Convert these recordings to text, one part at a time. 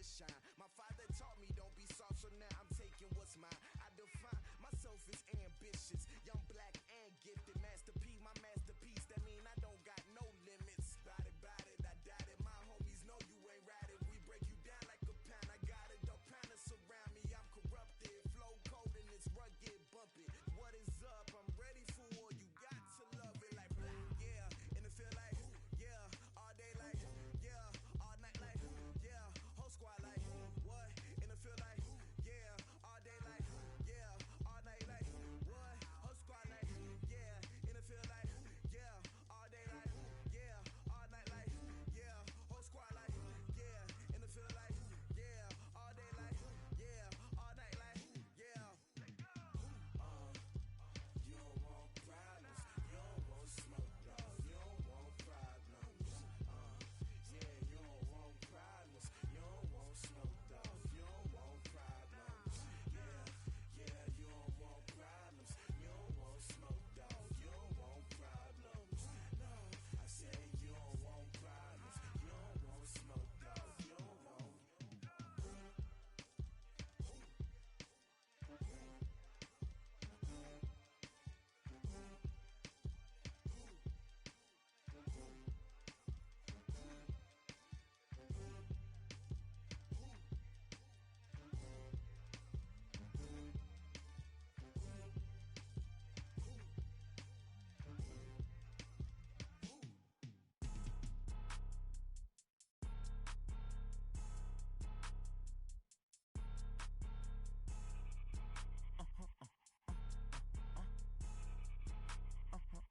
shine. My father taught me don't be soft, so now I'm taking what's mine. I define myself as ambitious, young, black, and gifted. Master P, my masterpiece, that mean I don't got no limits. Bout it, I doubt it. My homies know you ain't ratted. We break you down like a pound. I got it, don't pound us around me. I'm corrupted, flow cold and it's rugged, bump it. What is up? I'm ready for war. You got to love it like black, yeah. And it feel like, yeah. All day like, yeah. All night like, yeah. Whole squad like, what? And it feel like, yeah. All day like, yeah. All night like, what? Whole squad like, yeah. And it feel like, yeah. All day like, yeah. All night like, yeah. Whole squad like, yeah. And it feel like, yeah. All day like, yeah. All night like, yeah. You don't want problems. You don't want smoke, dog. You don't want problems. Yeah, you don't want problems. You don't want smoke, dog. You don't want problems. Yeah, you don't want problems. You don't want smoke, dog. You don't want problems. No, I said you don't want problems. You don't want smoke, dog. You don't want.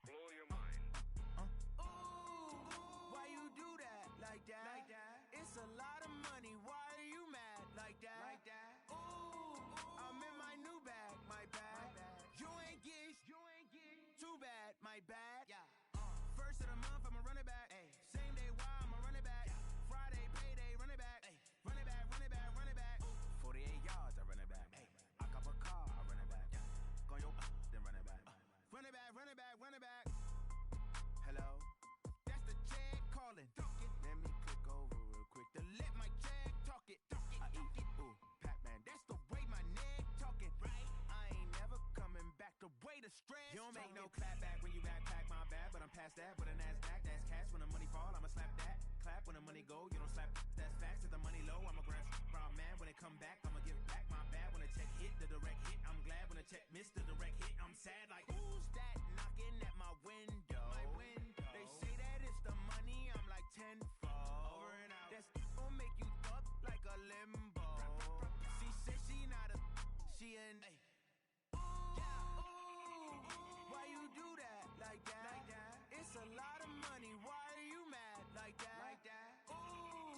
Blow your mind. Why you do that? Like that? It's a lot of money. Why are you mad? Like that? Ooh, I'm in my new bag. My bad. You ain't get too bad. My bad. Yeah. First of the month, I'ma run it back. Ay. Same day, why I'ma run it back. Friday, payday, run it back. Ay. Run it back, run it back, run it back. 48 yards, I run it back. Ay. I cop a car, I run it back. Go yo, then run it back. Run it back, run it back, run it back. Hello? That's the check calling. Let me click over real quick to let my check talk it. I eat it, ooh, Pac-Man. That's the way my neck talking. Right? I ain't never coming back. The way the stress. You don't make no clap back when you backpack, my bad. But I'm past that with a NASDAQ. That's cash when the money fall. I'ma slap that. Clap when the money go. You don't slap. That's facts. If the money low, I'ma grab brown man. When it come back, I'ma give back my bad. When the check hit, the direct hit. I'm glad when the check missed the direct hit. I'm sad like, who's that knocking at my window? My window. They say that it's the money. I'm like tenfold. Over and out. That's gon' make you up like a limbo. She said she not a, she an. Why you do that? Like that? It's a lot of money. Why are you mad? Like that? Ooh,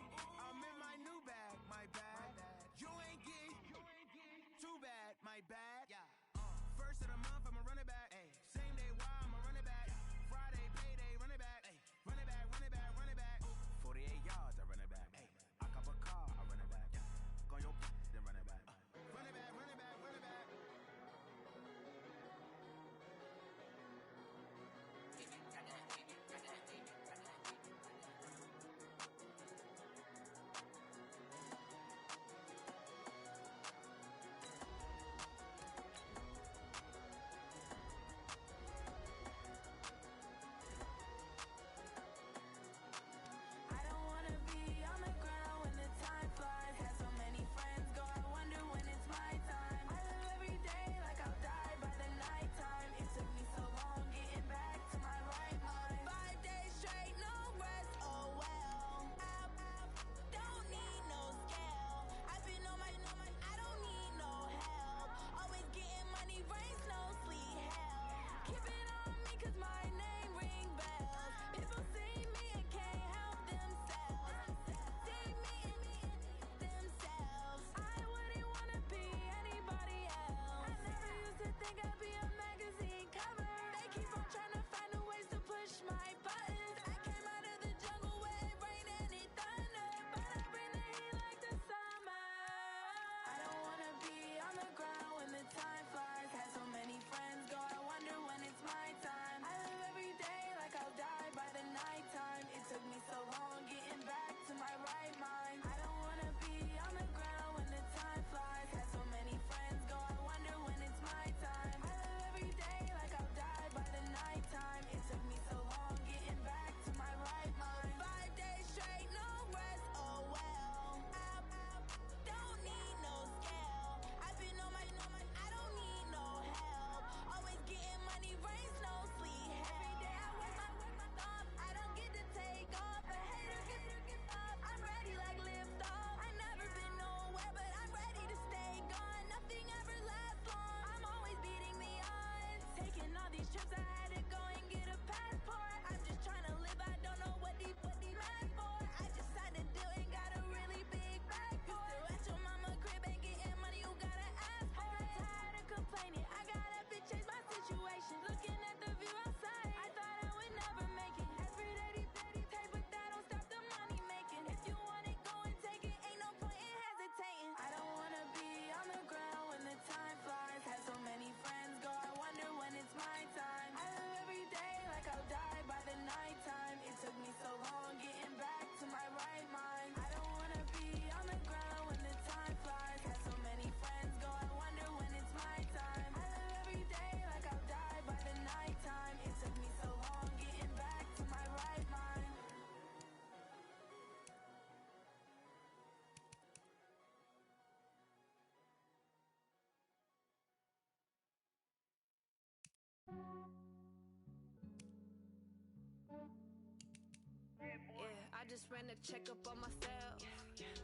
just ran a checkup on myself.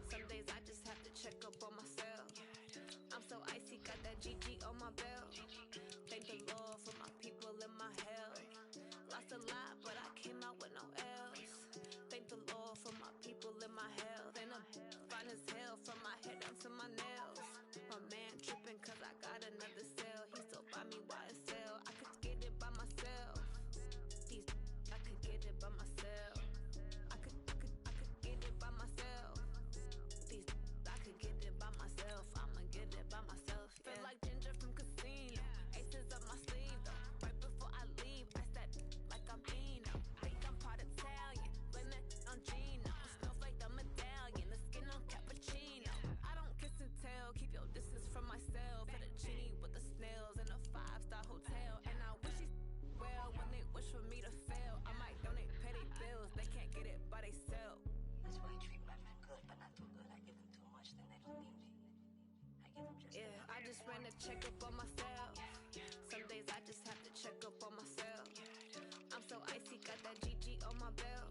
Some days I just have to check up on myself. I'm so icy, got that GG on my belt. Thank the Lord for my people and my health. Lost a lot, but I came out with no L's. Thank the Lord for my people and my health. And I'm fine as hell from my head down to my nails. My man tripping cause I got another cell. He still buy me YSL. I could get it by myself. I could get it by myself. I could get it by myself. I could get it by myself. I'ma get it by myself. Yeah. Feel like Ginger from Casino. Aces up my sleeve though. Right before I leave, I said like I'm Eno. Think I'm part Italian. Blame it on Gino. Snowflake the medallion. The skin on cappuccino. I don't kiss and tell. Keep your distance from myself. Fettuccine with the snails in a 5-star hotel. And I wish he well when they wish for me to fail. I might donate, pay their bills. They can't get it by they self. That's why I treat my men good, but not too good. I give them too much, then they don't need me. I give them just enough. I just ran a checkup on myself. Some days I just have to check up on myself. I'm so icy, got that GG on my belt.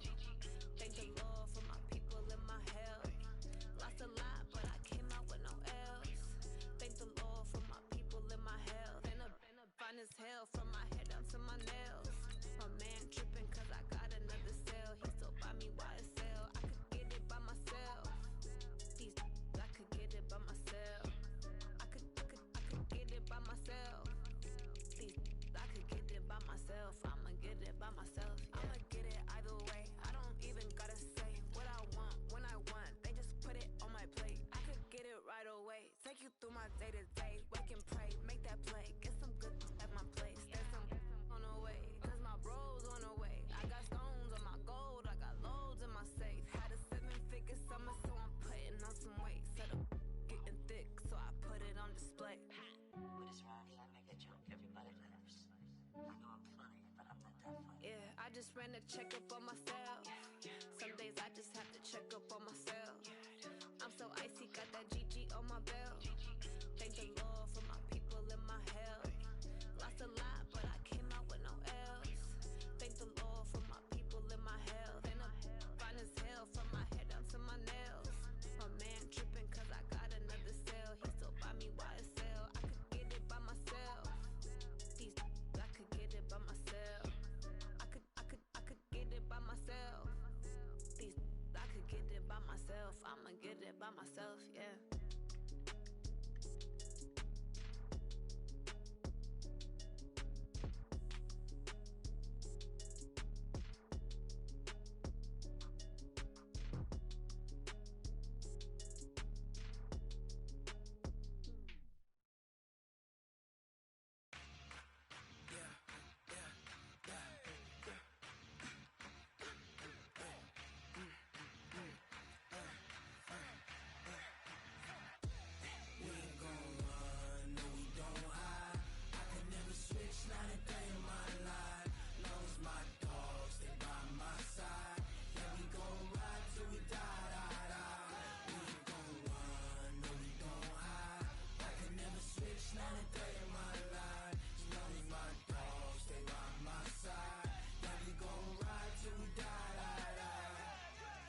Thank the Lord for my people and my health. Lost a lot, but I came out with no L's. Thank the Lord for my people and my health. And I'm fine as hell from my head down to my nails. My man tripping cause I got another cell. He still buy me YSL. I could get it by myself. I could get it by myself. I could get it by myself. I could get it by myself. I'ma get it by myself. Yeah. I'ma get it either way. I don't even gotta say what I want when I want. They just put it on my plate. I could get it right away. Take you through my day to day. Wake and pray, make that play. Get some good at my place. There's some on the way, cause my bros on the way. I got stones on my gold. I got loads in my safe. Had a 7-figure summer, so I'm putting on some weight. Set up getting thick, so I put it on display. With this rhyme, I make a joke, everybody laughs. I know I'm funny, but I'm not that funny. Yeah, I just ran a checkup on myself. Some days I just have to check up on myself. I'm so icy, got that GG on my belt. Thank the Lord for my people and my health. Lost a lot, but I came out with no L's. Thank the Lord for my people and my health. And I'm fine as hell from my head down to my nails. My man tripping cause I got another cell. He still buy me YSL. I could get it by myself. I could get it by myself. I could get it by myself. I could get it by myself. I'ma get it by myself, yeah.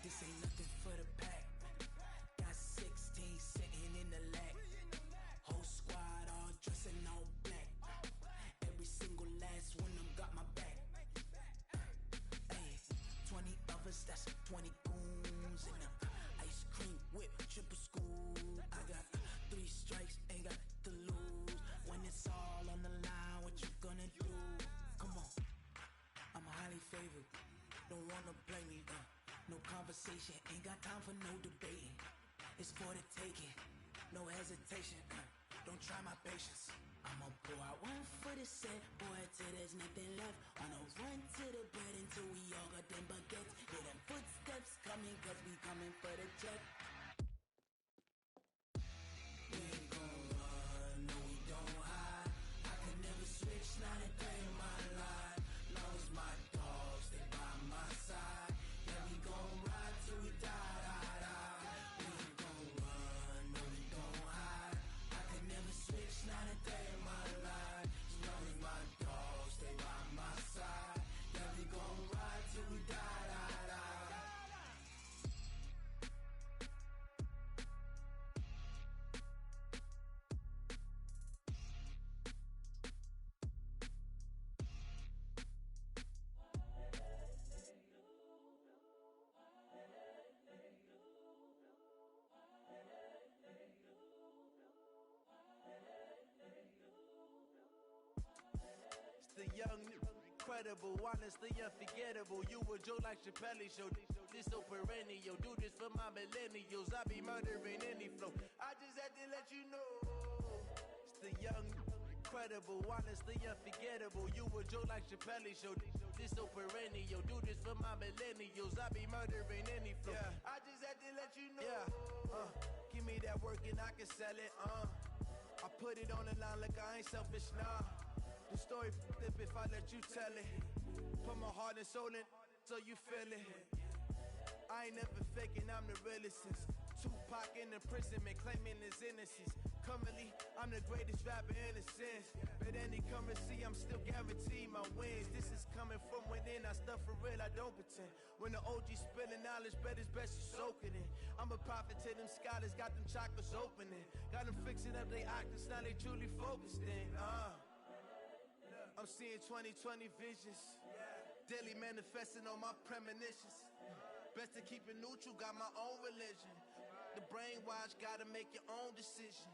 This ain't nothing for the pack. Got 16 sitting in the lag. Whole squad all dressing all black. Every single last one of them got my back. Hey, 20 of us, that's 20 goons in them. Ice cream whip, triple school. I got 3 strikes, ain't got to lose. When it's all on the line, what you gonna do? Come on, I'm highly favored. Don't wanna blame me, no conversation, ain't got time for no debating. It's for the taking, no hesitation. Don't try my patience. I'ma pour out one for the set, boy, till there's nothing left. On a run to the bread until we all got them baguettes. Hear them footsteps coming, cause we coming for the check. We ain't gon' run, no we don't hide. I can never switch, not a day in my life. Long as my dogs, they by my side. Yeah, we gon' ride till we die, die, die. We ain't gon' run, no we don't hide. I can never switch, not a day in my life. As long as my dogs, they by my side. Yeah, we gon' ride till we die, die, die. young, incredible, honestly unforgettable. You a Joe like Chappelle show. This so perennial. Do this for my millennials. I be murdering any flow. I just had to let you know. It's the young, incredible, honestly unforgettable. You a Joe like Chappelle show. This so perennial. Do this for my millennials. I be murdering any flow. Yeah. I just had to let you know. Yeah. Give me that work and I can sell it. I put it on the line like I ain't selfish, nah. The story flip if I let you tell it. Put my heart and soul in so you feel it. I ain't never faking, I'm the realest since Tupac in imprisonment, claiming his innocence. Currently, I'm the greatest rapper in a sense. But any currency, I'm still guaranteed my wins. This is coming from within, I stuff for real, I don't pretend. When the OG spilling knowledge, bet it's best you soak it in. I'm a prophet to them scholars, got them chakras opening. Got them fixing up they octaves, now they truly focused in. I'm seeing 2020 visions. Daily manifesting on my premonitions. Best to keep it neutral, got my own religion. The brainwash, gotta make your own decision.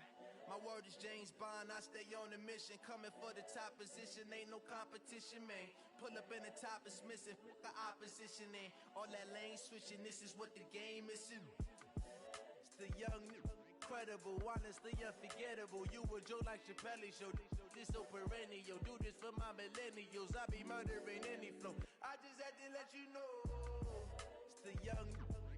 My word is James Bond, I stay on a mission. Coming for the top position, ain't no competition, man. Pull up in the top is missing, the opposition in. All that lane switching, this is what the game is. It's the young, incredible, honestly unforgettable. You a Joe like Chappelle show. This so perennial. Do this for my millennials. I be murdering any flow. I just had to let you know. It's the young,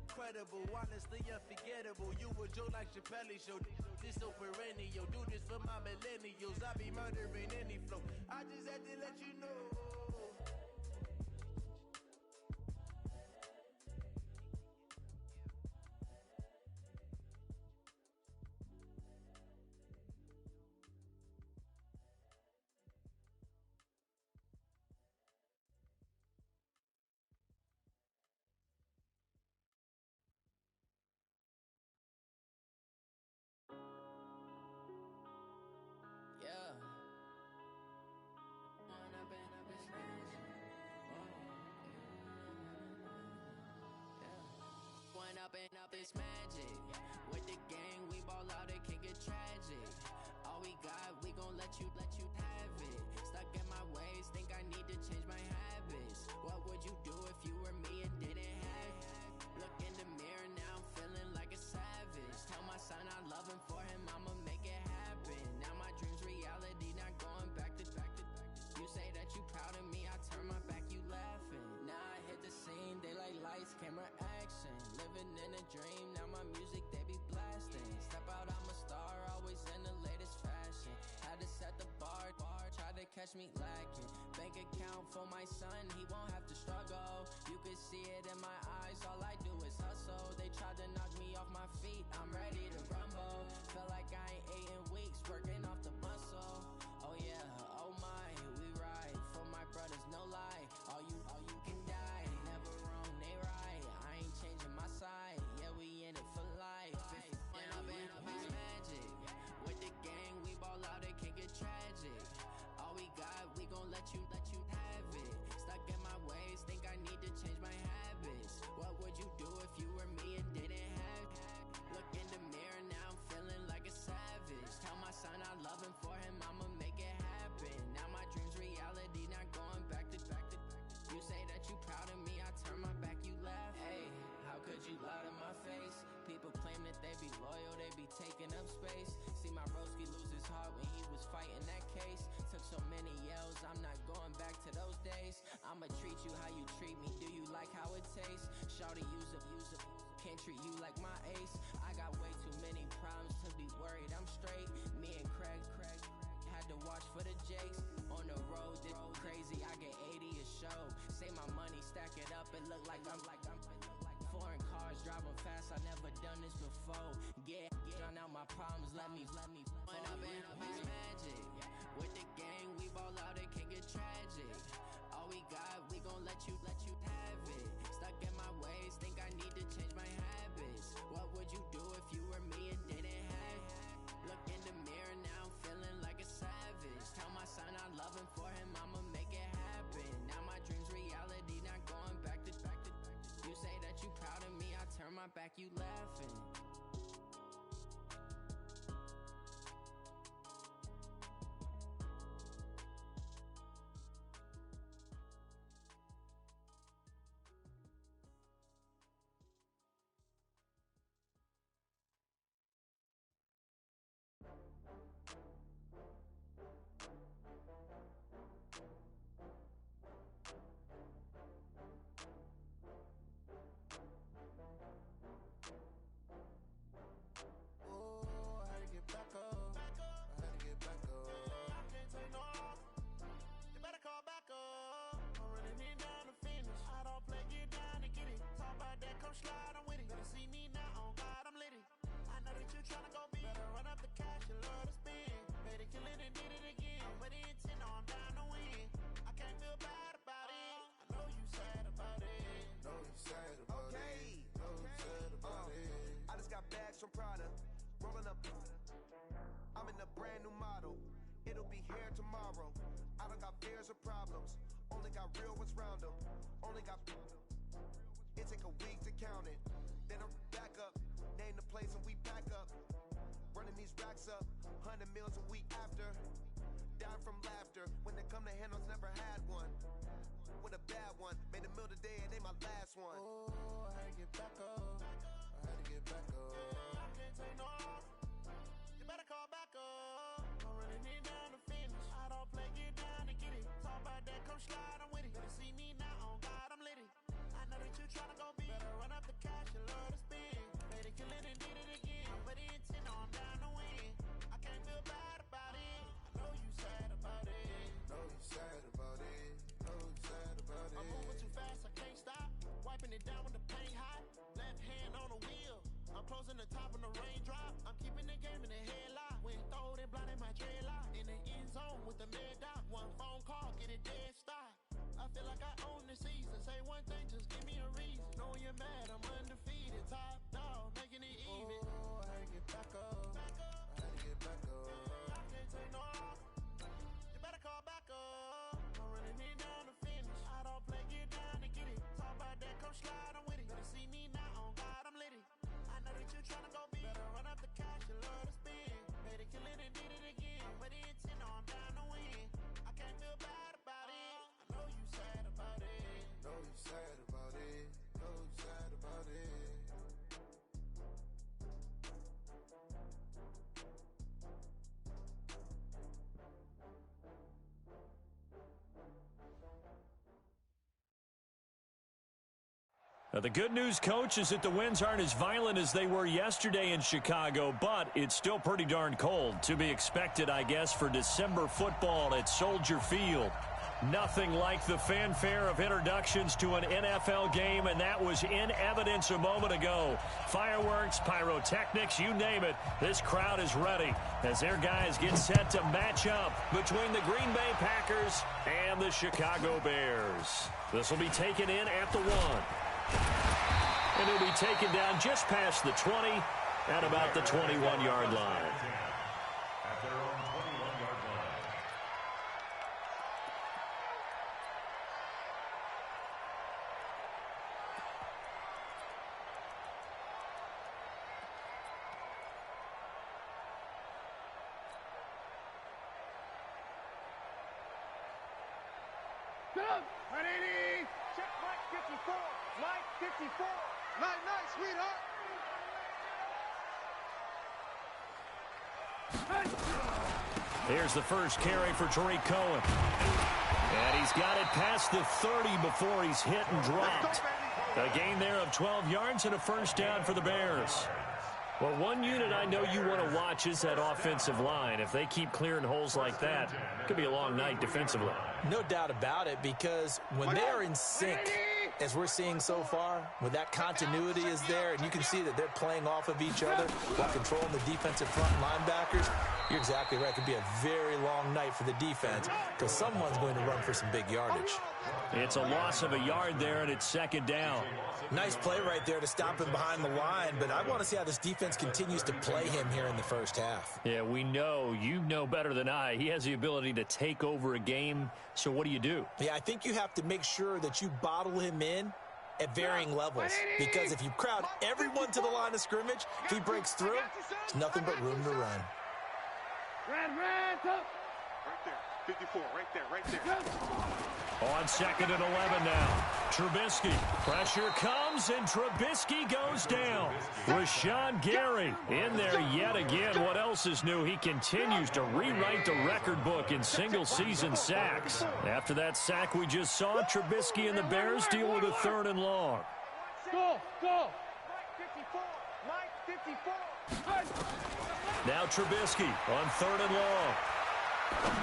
incredible, honestly unforgettable. You a Joe like Chappelle show. This so perennial. Do this for my millennials. I be murdering any flow. I just had to let you know. Up this magic. With the gang, we ball out, it can get tragic. All we got, we gon' let you have it. Stuck in my ways, think I need to change my habits. What would you do if you were me and didn't have it? Look in the mirror, now I'm feeling like a savage. Tell my son I love him, for him I'ma make it happen. Now my dreams reality, not going back to. You say that you proud of me, I turn my back, you laughing. Now I hit the scene, they like lights, camera, action. Living in a dream, now my music, they be blasting. Step out, I'm a star, always in the latest fashion. Had to set the bar, try to catch me lacking. Bank account for my son, he won't have to struggle. You can see it in my eyes, all I do is hustle. They tried to knock me off my feet, I'm ready to rumble. Feel like I ain't ate in weeks, working off the muscle. Oh yeah, oh my, we ride for my brothers, no lie. All you can die, never wrong, they right. I ain't changing my side, yeah, we in it for life. When I've been up is magic. With the gang, we ball out, it can get tragic. All we got, we gon' let you have it. Stuck in my ways, think I need to change my habits. What would you do if you were me and didn't have it? Look in the mirror, now I'm feeling like a savage. Tell my son I love him, for him I'ma make it happen. Now my dreams reality, not going back to. You say that you proud of me, I turn my back, you laugh. Hey, how could you lie to my face? People claim that they be loyal, they be taking up space. See my broski lose his heart when he was fighting that case. Took so many yells, I'm not going back to those days. I'ma treat you how you treat me, do you like how it tastes? Shawty use up, can't treat you like my ace. I got way too many problems to be worried, I'm straight. Me and Craig had to watch for the Jakes. On the road, this crazy, I get 80 a show. Say my money, stack it up, it look like I'm foreign cars, driving fast, I never done this before. Drown out my problems, let me When I've been up is magic. With the gang, we ball out, it can get tragic. All we got, we gon' let you have it. Stuck in my ways, think I need to change my habits. What would you do if you were me and didn't have it? Look in the mirror, now I'm feeling like a savage. Tell my son I love him, for him I'ma make it happen. Now my dreams reality, not going back to. You say that you proud of me, I turn my back, you laughing. kill it and did it again. But the intent, no, I'm down to win. I can't feel bad about it. I know you sad about it. Know you sad about it. Know you sad about it. I just got bags from Prada. Rolling up. I'm in a brand new model. It'll be here tomorrow. I don't got fears or problems. Only got real ones round them. Only got. It take a week to count it. Then I'm back up. Name the place and we back up. Running these racks up. 100 meals a week after. Down from laughter. When they come to handles, never had one. With a bad one. Made a meal today and they my last one. Oh, I had to get back up. I had to get back up. I can't take no off. You better call back up. I'm running it down to finish. I don't play, get down and get it. Talk about that, come slide, I'm with it. Better see me now, on God, I'm lit it. I know that you tryna go big. Better run up the cash, you love to spend. Made it, kill it and did it again. But the intent, no, I'm down to win. I can't feel bad about it. I know you sad about it. Know you sad about it. Know you sad about it. I'm moving too fast, I can't stop. Wiping it down with the paint hot. Left hand on the wheel. I'm closing the top when the raindrop. I'm keeping the game in the headlock. When throwed and blinded my dreadlock. In the end zone with the mad dot. One phone call, get it dead stop. I feel like I own the season. Say one thing, just give me a reason. Know you're mad, I'm undefeated. Top dog, making it even. Oh, I had to get back up. I had to get back up. I can't take no off. You better call back up. I'm running it down to finish. I don't play, get down to get it. Talk about that, come slide, I'm with it. Better see me now, on God, I'm lit it. I know that you tryna go big. Better run up the cash, you love to spend. Made it, kill it and did it again. But the intent, no, I'm down to win. I can't feel bad about it. I know you sad about it. Know you sad about it. Know you sad about it. The good news, Coach, is that the winds aren't as violent as they were yesterday in Chicago, but it's still pretty darn cold. To be expected, I guess, for December football at Soldier Field. Nothing like the fanfare of introductions to an NFL game, and that was in evidence a moment ago. Fireworks, pyrotechnics, you name it. This crowd is ready as their guys get set to match up between the Green Bay Packers and the Chicago Bears. This will be taken in at the 1. And he'll be taken down just past the 20 at about the 21-yard line. At their own 21-yard line. Good. 180. Check Mike 54. Mike 54. Night, sweetheart. Here's the first carry for Tariq Cohen. And he's got it past the 30 before he's hit and dropped. A gain there of 12 yards and a first down for the Bears. Well, one unit I know you want to watch is that offensive line. If they keep clearing holes like that, it could be a long night defensively. No doubt about it, because when they're in sync, as we're seeing so far, when that continuity is there, and you can see that they're playing off of each other while controlling the defensive front linebackers, you're exactly right. It could be a very long night for the defense because someone's going to run for some big yardage. It's a loss of a yard there, and it's second down. Nice play right there to stop him behind the line, but I want to see how this defense continues to play him here in the first half. Yeah, we know. You know better than I. He has the ability to take over a game, so what do? Yeah, I think you have to make sure that you bottle him in at varying levels, because if you crowd everyone to the line of scrimmage, if he breaks through, there's nothing but room to run. Red, up. Right there, 54, right there. On second and 11 now. Trubisky. Pressure comes, and Trubisky goes down. Rashawn Gary in there yet again. What else is new? He continues to rewrite the record book in single-season sacks. After that sack we just saw, Trubisky and the Bears deal with a 3rd and long. Go. Mike 54. Now Trubisky on 3rd and long.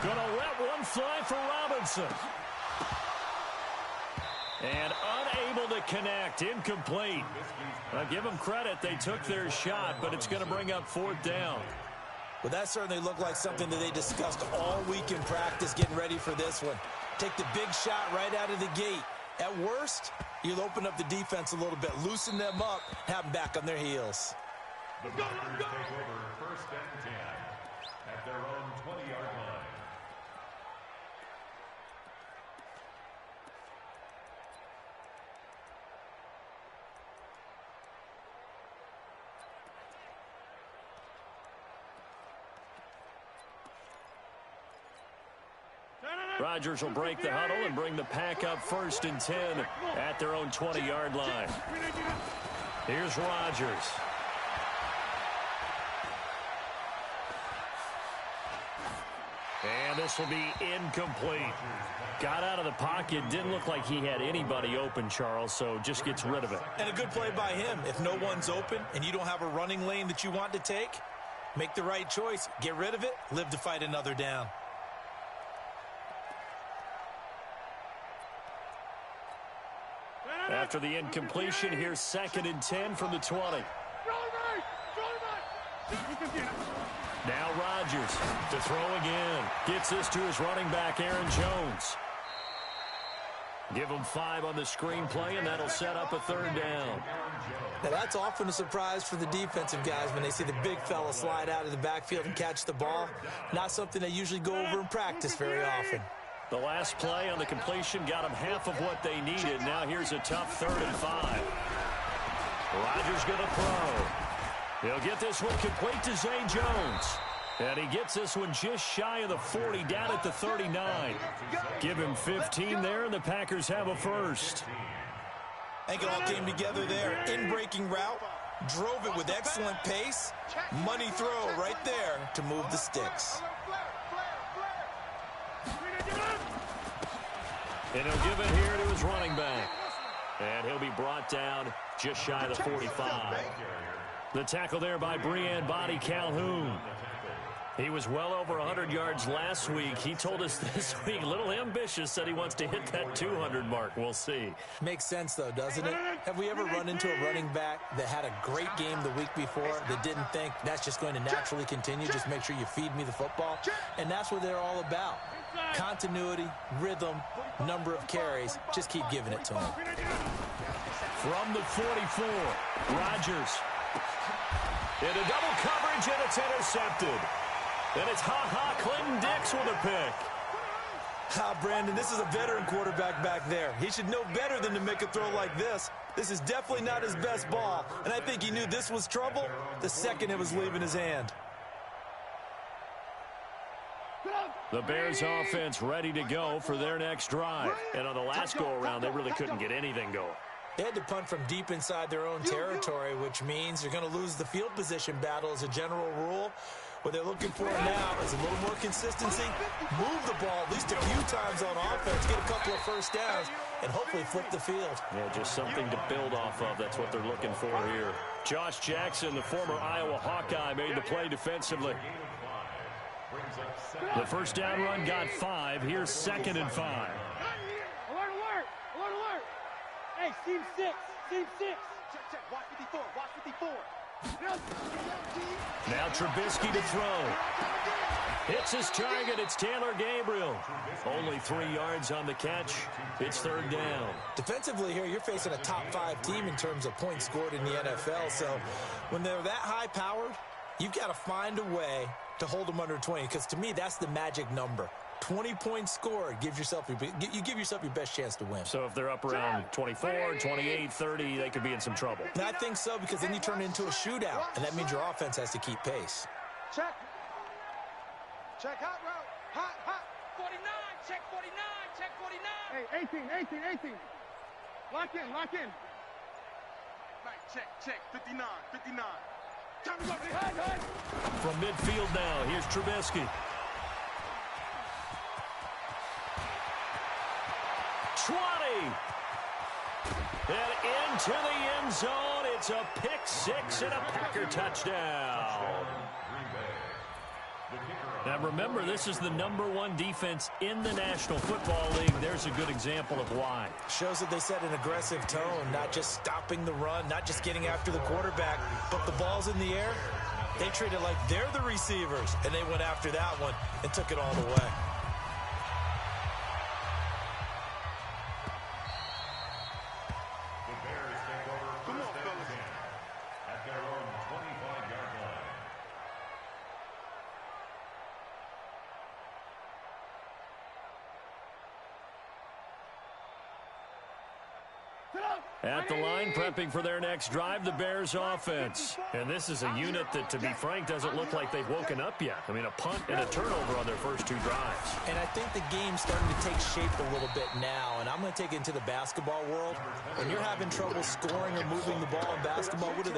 Gonna let one fly for Robinson. And unable to connect. Incomplete. I'll give them credit. They took their shot, but it's going to bring up 4th down. Well, that certainly looked like something that they discussed all week in practice getting ready for this one. Take the big shot right out of the gate. At worst, you'll open up the defense a little bit, loosen them up, have them back on their heels. The Packers take over 1st and 10 at their own 20-yard line. Rodgers will break the huddle and bring the pack up 1st and 10 at their own 20-yard line. Here's Rodgers. And this will be incomplete. Got out of the pocket. Didn't look like he had anybody open, Charles, so just gets rid of it. And a good play by him. If no one's open and you don't have a running lane that you want to take, make the right choice. Get rid of it. Live to fight another down. After the incompletion, here's 2nd and 10 from the 20. Now Rodgers to throw again. Gets this to his running back, Aaron Jones. Give him 5 on the screenplay, and that'll set up a 3rd down. Now, that's often a surprise for the defensive guys when they see the big fella slide out of the backfield and catch the ball. Not something they usually go over in practice very often. The last play on the completion got them half of what they needed. Now here's a tough 3rd and 5. Rodgers going to throw. He'll get this one complete to Zay Jones. And he gets this one just shy of the 40, down at the 39. Give him 15 there, and the Packers have a 1st. I think it all came together there. In-breaking route, drove it with excellent pace. Money throw right there to move the sticks. And he'll give it here to his running back. And he'll be brought down just shy of the 45. The tackle there by Breon Body Calhoun. He was well over 100 yards last week. He told us this week, a little ambitious, said he wants to hit that 200 mark. We'll see. Makes sense, though, doesn't it? Have we ever run into a running back that had a great game the week before that didn't think that's just going to naturally continue? Just make sure you feed me the football. And that's what they're all about. Continuity, rhythm, number of carries. Just keep giving it to him. From the 44, Rodgers. Into double coverage, and it's intercepted. And it's Clinton Dix with a pick. Brandon, this is a veteran quarterback back there. He should know better than to make a throw like this. This is definitely not his best ball, and I think he knew this was trouble the second it was leaving his hand. The Bears offense ready to go for their next drive. And on the last go-around, they really couldn't get anything going. They had to punt from deep inside their own territory, which means you're going to lose the field position battle as a general rule. What they're looking for now is a little more consistency, move the ball at least a few times on offense, get a couple of 1st downs, and hopefully flip the field. Yeah, just something to build off of. That's what they're looking for here. Josh Jackson, the former Iowa Hawkeye, made the play defensively. The 1st down run got 5. Here's 2nd and 5. Alert, alert, alert, alert. Hey, seam 6, seam 6. Check, watch 54, watch 54. Now Trubisky to throw. Hits his target. It's Taylor Gabriel. Only 3 yards on the catch. It's 3rd down. Defensively here, you're facing a top 5 team in terms of points scored in the NFL. So when they're that high-powered, you've got to find a way to hold them under 20, because to me, that's the magic number. 20 points scored, you give yourself your best chance to win. So if they're up around 24, 28, 30, they could be in some trouble. And I think so, because then you turn it into a shootout, and that means your offense has to keep pace. Check. Check hot route. Hot, hot. 49, check 49, check 49. Hey, 18. Lock in. Right, check, 59. Time to go behind. From midfield now, here's Trubisky. 20. And into the end zone. It's a pick 6 and a Packer touchdown. Now remember, this is the #1 defense in the National Football League. There's a good example of why. Shows that they set an aggressive tone, not just stopping the run, not just getting after the quarterback, but the ball's in the air. They treated like they're the receivers, and they went after that one and took it all the way. The Bears take over first and 10 at their own 25-yard line. At the line, prepping for their next drive, the Bears offense. And this is a unit that, to be frank, doesn't look like they've woken up yet. I mean, a punt and a turnover on their first two drives. And I think the game's starting to take shape a little bit now, and I'm going to take it into the basketball world. When you're having trouble scoring or moving the ball in basketball, what do?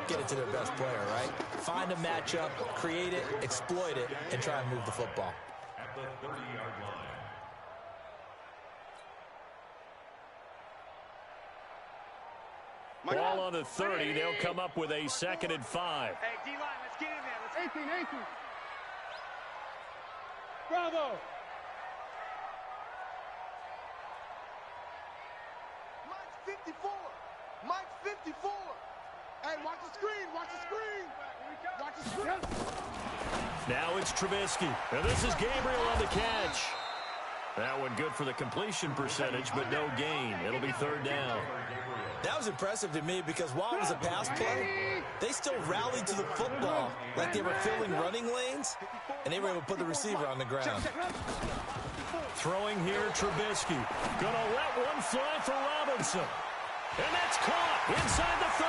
Get it to their best player, right? Find a matchup, create it, exploit it, and try and move the football. At the 30-yard line. Ball on the 30. They'll come up with a 2nd and 5. Hey, D-line, let's get in there. 18. Bravo. Mike's 54. Mike's 54. Hey, watch the screen. Watch the screen. Now it's Trubisky. And this is Gabriel on the catch. That one good for the completion percentage, but no gain. It'll be 3rd down. That was impressive to me because while it was a pass play, they still rallied to the football like they were filling running lanes, and they were able to put the receiver on the ground. Throwing here, Trubisky. Gonna let one fly for Robinson. And that's caught inside the 30.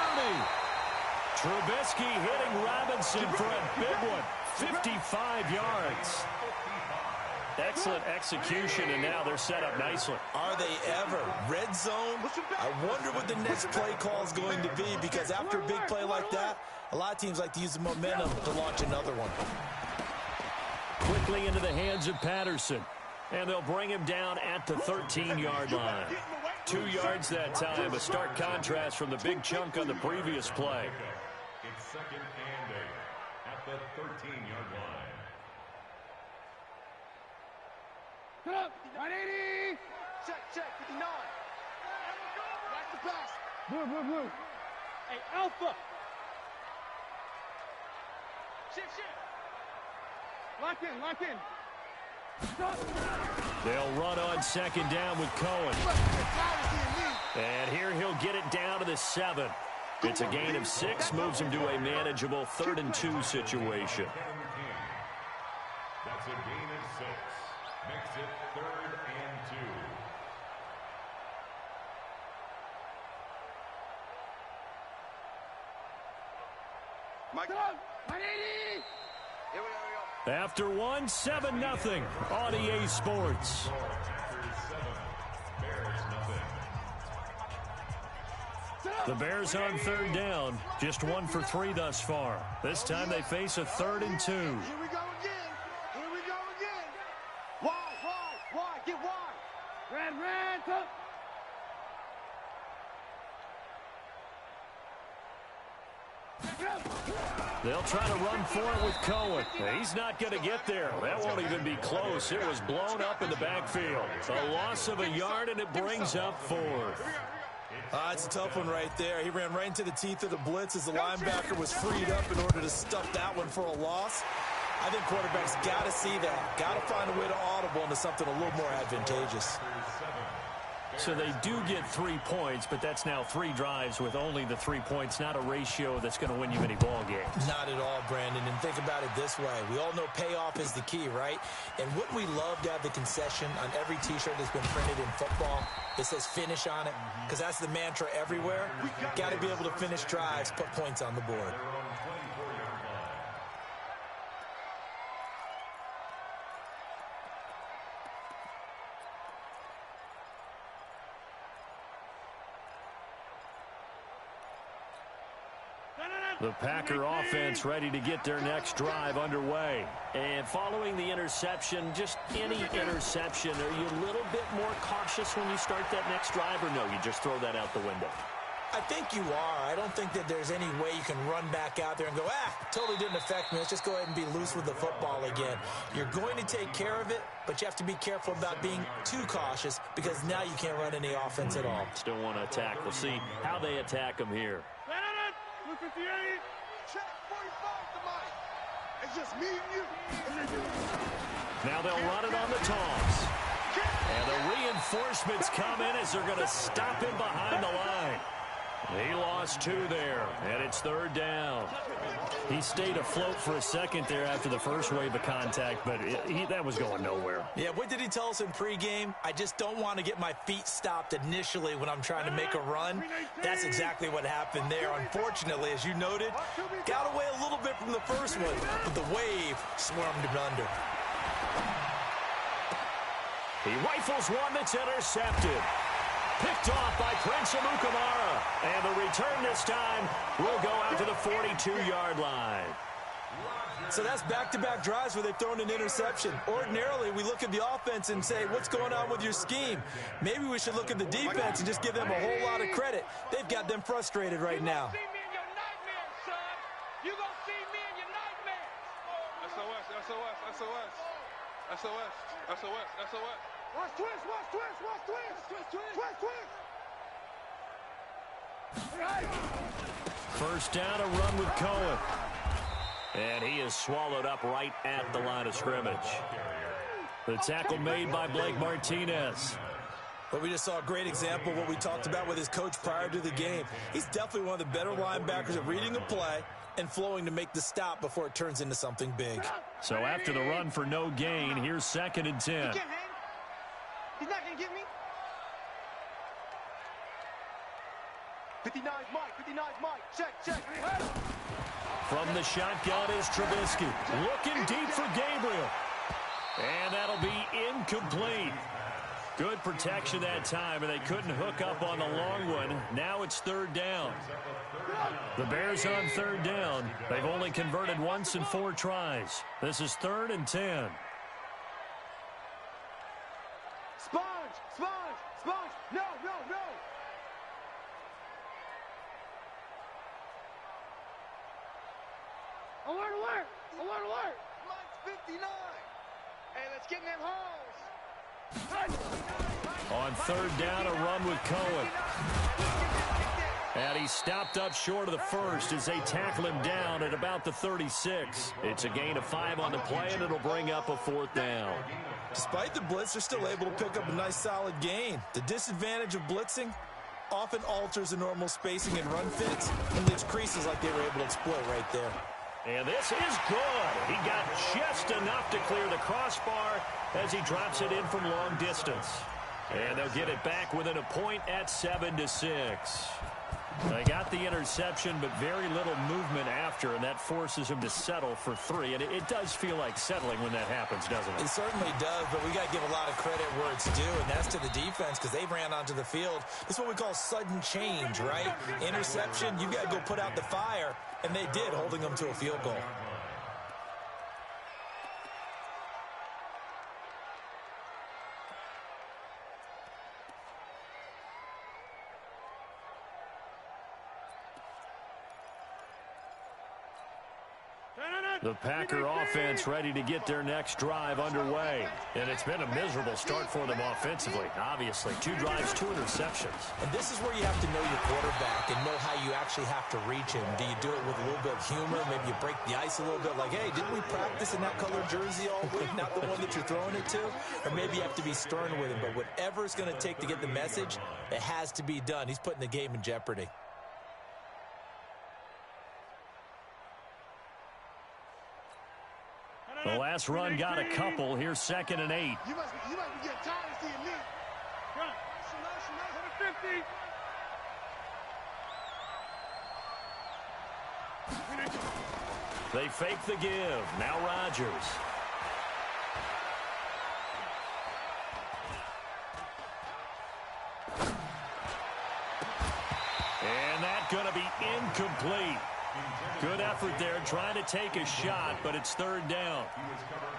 Trubisky hitting Robinson for a big one. 55 yards. Excellent execution, and now they're set up nicely. Are they ever? Red zone? I wonder what the next play call is going to be, because after a big play like that, a lot of teams like to use the momentum to launch another one. Quickly into the hands of Patterson, and they'll bring him down at the 13-yard line. 2 yards that time, a stark contrast from the big chunk on the previous play. It's 2nd and 8 at the 13-yard line. Put up, 180. Check, 59. Watch the pass. Blue. Hey, Alpha. Shift. Lock in. Stop. They'll run on 2nd down with Cohen. And here he'll get it down to the 7. It's a gain of 6, moves him to a manageable 3rd and 2 situation. That's a gain of 6. Makes it 3rd and 2. Mike. 180. Here we go. After 1, 7-0 on EA Sports. The Bears on 3rd down, just 1 for 3 thus far. This time they face a 3rd and 2. Here we go again. Wide. Get wide. Red, top. They'll try to run for it with Cohen. He's not going to get there. That won't even be close. It was blown up in the backfield. A loss of a yard, and it brings up 4th. It's a tough one right there. He ran right into the teeth of the blitz as the linebacker was freed up in order to stuff that one for a loss. I think quarterbacks got to see that. Got to find a way to audible into something a little more advantageous. So they do get 3 points, but that's now 3 drives with only the 3 points, not a ratio that's going to win you many ball games. Not at all, Brandon. And think about it this way. We all know payoff is the key, right? And wouldn't we love to have the concession on every T-shirt that's been printed in football that says finish on it? Because that's the mantra everywhere. Got to be able to finish drives, put points on the board. The Packer offense ready to get their next drive underway. And following the interception, just any interception, are you a little bit more cautious when you start that next drive, or no, you just throw that out the window? I think you are. I don't think that there's any way you can run back out there and go, totally didn't affect me. Let's just go ahead and be loose with the football again. You're going to take care of it, but you have to be careful about being too cautious because now you can't run any offense at all. Still want to attack. We'll see how they attack them here. Check 45. just me and you. Now they'll run it on the toss. And the reinforcements come in as they're going to stop him behind the line. He lost 2 there, and it's 3rd down. He stayed afloat for a second there after the first wave of contact, but that was going nowhere. Yeah, what did he tell us in pregame? I just don't want to get my feet stopped initially when I'm trying to make a run. That's exactly what happened there. Unfortunately, as you noted, got away a little bit from the first one, but the wave swarmed him under. He rifles one that's intercepted. Picked off by Prince Amukamara. And the return this time will go out to the 42-yard line. So that's back-to-back drives where they've thrown an interception. Ordinarily, we look at the offense and say, what's going on with your scheme? Maybe we should look at the defense and just give them a whole lot of credit. They've got them frustrated right now. You're going to see me in your nightmares. SOS. Watch twist. First down, a run with Cohen. And he is swallowed up right at the line of scrimmage. The tackle made by Blake Martinez. But we just saw a great example of what we talked about with his coach prior to the game. He's definitely one of the better linebackers at reading a play and flowing to make the stop before it turns into something big. So after the run for no gain, here's 2nd and 10. He's not going to get me. 59's Mike. Check. From the shotgun is Trubisky. Looking deep for Gabriel. And that'll be incomplete. Good protection that time, and they couldn't hook up on the long one. Now it's 3rd down. The Bears on 3rd down. They've only converted once in 4 tries. This is 3rd and 10. Sponge. No. Alert. Mike's 59. Hey, let's get in them holes. On 3rd down, a run with Cohen. And he stopped up short of the first as they tackle him down at about the 36. It's a gain of 5 on the play, and it'll bring up a 4th down. Despite the blitz, they're still able to pick up a nice solid gain. The disadvantage of blitzing often alters the normal spacing and run fits and leaves creases like they were able to exploit right there. And this is good. He got just enough to clear the crossbar as he drops it in from long distance. And they'll get it back within a point at 7-6. They got the interception, but very little movement after, and that forces him to settle for 3. And it does feel like settling when that happens, doesn't it? It certainly does, but we got to give a lot of credit where it's due, and that's to the defense because they ran onto the field. This is what we call sudden change, right? Interception, you got to go put out the fire, and they did, holding them to a field goal. The Packer offense ready to get their next drive underway. And it's been a miserable start for them offensively. Obviously, 2 drives, 2 interceptions. And this is where you have to know your quarterback and know how you actually have to reach him. Do you do it with a little bit of humor? Maybe you break the ice a little bit like, hey, didn't we practice in that colored jersey all week? Not the one that you're throwing it to? Or maybe you have to be stern with him. But whatever it's going to take to get the message, it has to be done. He's putting the game in jeopardy. The last run got a couple. Here's 2nd and 8. You must be getting tired of seeing me. Run. Chanel, 50. They fake the give. Now Rodgers. And that's going to be incomplete. Good effort there, trying to take a shot, but it's 3rd down.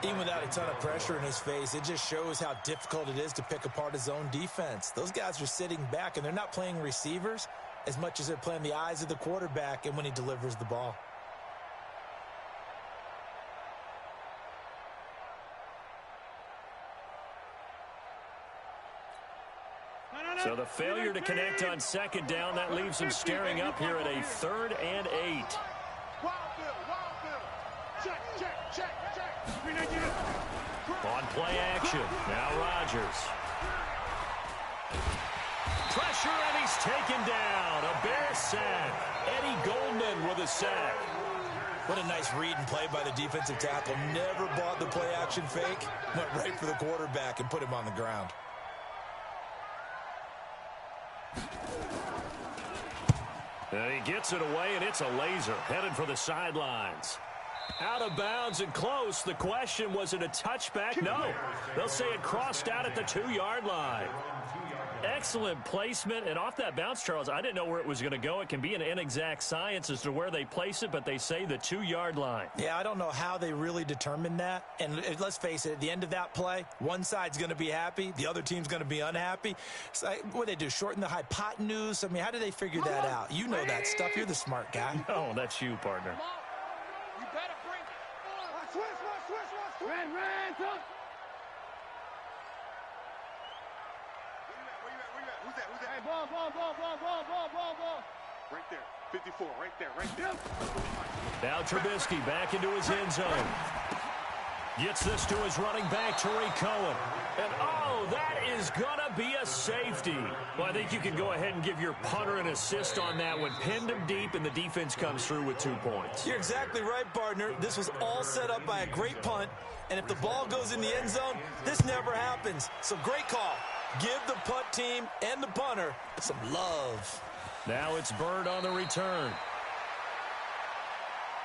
Even without a ton of pressure in his face, it just shows how difficult it is to pick apart his own defense. Those guys are sitting back, and they're not playing receivers as much as they're playing the eyes of the quarterback and when he delivers the ball. So the failure to connect on 2nd down, that leaves him staring up here at a 3rd and 8. On play action, now Rodgers. Pressure, and he's taken down. A Bear sack. Eddie Goldman with a sack. What a nice read and play by the defensive tackle. Never bought the play action fake. Went right for the quarterback and put him on the ground. And he gets it away, and it's a laser. Headed for the sidelines. Out of bounds and close. The question, was it a touchback? No. They'll say it crossed out at the 2-yard line. Excellent placement, and off that bounce, Charles, I didn't know where it was going to go. It can be an inexact science as to where they place it, but they say the 2-yard line. Yeah, I don't know how they really determined that. And let's face it, at the end of that play, one side's going to be happy, the other team's going to be unhappy. So what do they do, shorten the hypotenuse? I mean, how do they figure that out? You know that stuff. You're the smart guy. No, that's you, partner. You better bring it. Switch. Red, up. Who's that? Hey, ball. Right there. 54, right there. Now Trubisky back into his end zone. Gets this to his running back, Tariq Cohen. And, oh, that is going to be a safety. Well, I think you can go ahead and give your punter an assist on that one. Pinned him deep, and the defense comes through with 2 points. You're exactly right, partner. This was all set up by a great punt. And if the ball goes in the end zone, this never happens. So great call. Give the punt team and the punter some love. Now it's Bird on the return.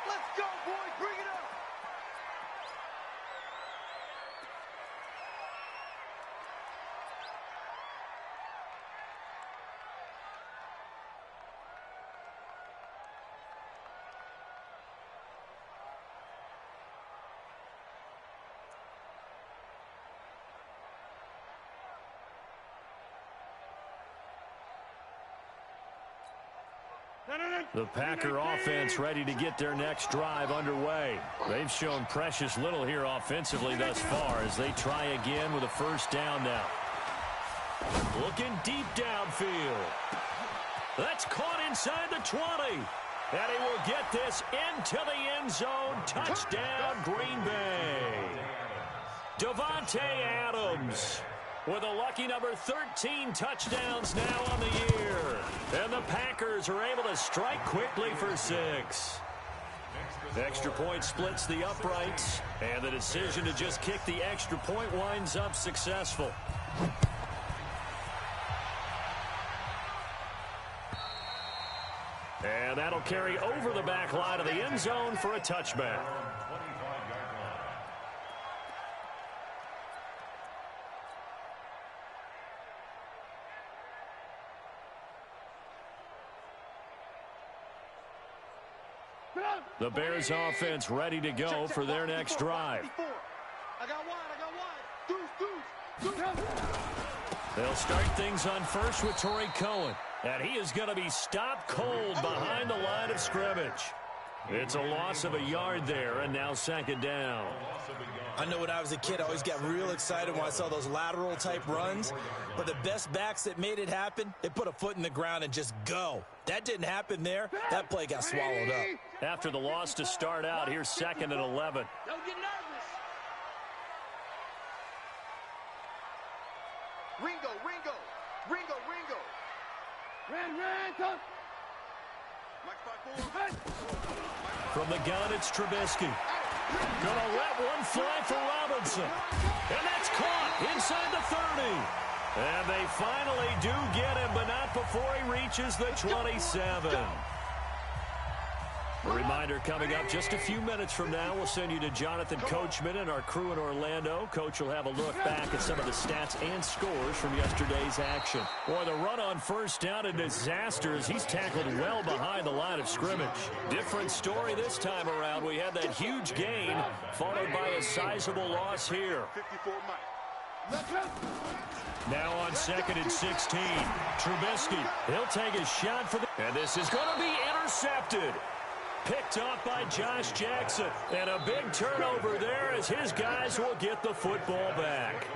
Let's go, boys. Bring it up. The Packer offense ready to get their next drive underway. They've shown precious little here offensively thus far as they try again with a first down now. Looking deep downfield. That's caught inside the 20. And he will get this into the end zone. Touchdown, Green Bay. Davante Adams with a lucky number 13 touchdowns now on the year. And the Packers are able to strike quickly for 6. Extra point splits the uprights, and the decision to just kick the extra point winds up successful. And that'll carry over the back line of the end zone for a touchback. The Bears offense ready to go for their next drive. I got wide. Deuce. They'll start things on first with Tariq Cohen. And he is going to be stopped cold behind the line of scrimmage. It's a loss of a yard there, and now second down. I know when I was a kid, I always got real excited when I saw those lateral-type runs. But the best backs that made it happen, they put a foot in the ground and just go. That didn't happen there. That play got swallowed up. After the loss to start out, here's 2nd and 11. Don't get nervous. Ringo. Red, up. From the gun, it's Trubisky. Gonna let one fly for Robinson. And that's caught inside the 30. And they finally do get him, but not before he reaches the 27. A reminder coming up just a few minutes from now. We'll send you to Jonathan Coachman and our crew in Orlando. Coach will have a look back at some of the stats and scores from yesterday's action. Boy, the run on first down a disaster as he's tackled well behind the line of scrimmage. Different story this time around. We had that huge gain followed by a sizable loss here. Now on 2nd and 16. Trubisky, he'll take a shot for the... And this is going to be intercepted. Picked off by Josh Jackson. And a big turnover there as his guys will get the football back.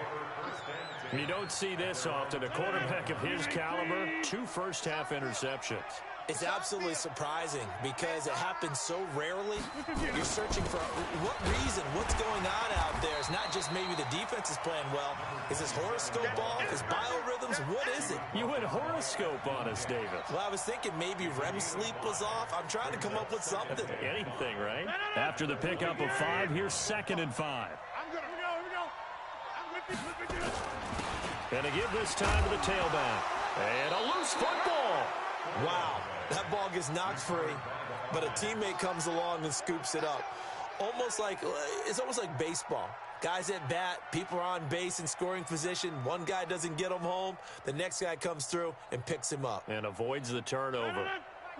You don't see this often. A quarterback of his caliber, 2 first-half interceptions. It's absolutely surprising because it happens so rarely. You're searching for what reason, what's going on out there. It's not just maybe the defense is playing well. Is his horoscope off? His biorhythms? What is it? You went horoscope on us, David. Well, I was thinking maybe REM sleep was off. I'm trying to come up with something. Anything, right? After the pickup of 5, here's 2nd and 5. I'm good. Here we go. I'm with you. And to give this time to the tailback. And a loose football. Wow, that ball gets knocked free, but a teammate comes along and scoops it up. It's almost like baseball. Guys at bat, people are on base in scoring position. One guy doesn't get him home. The next guy comes through and picks him up. And avoids the turnover.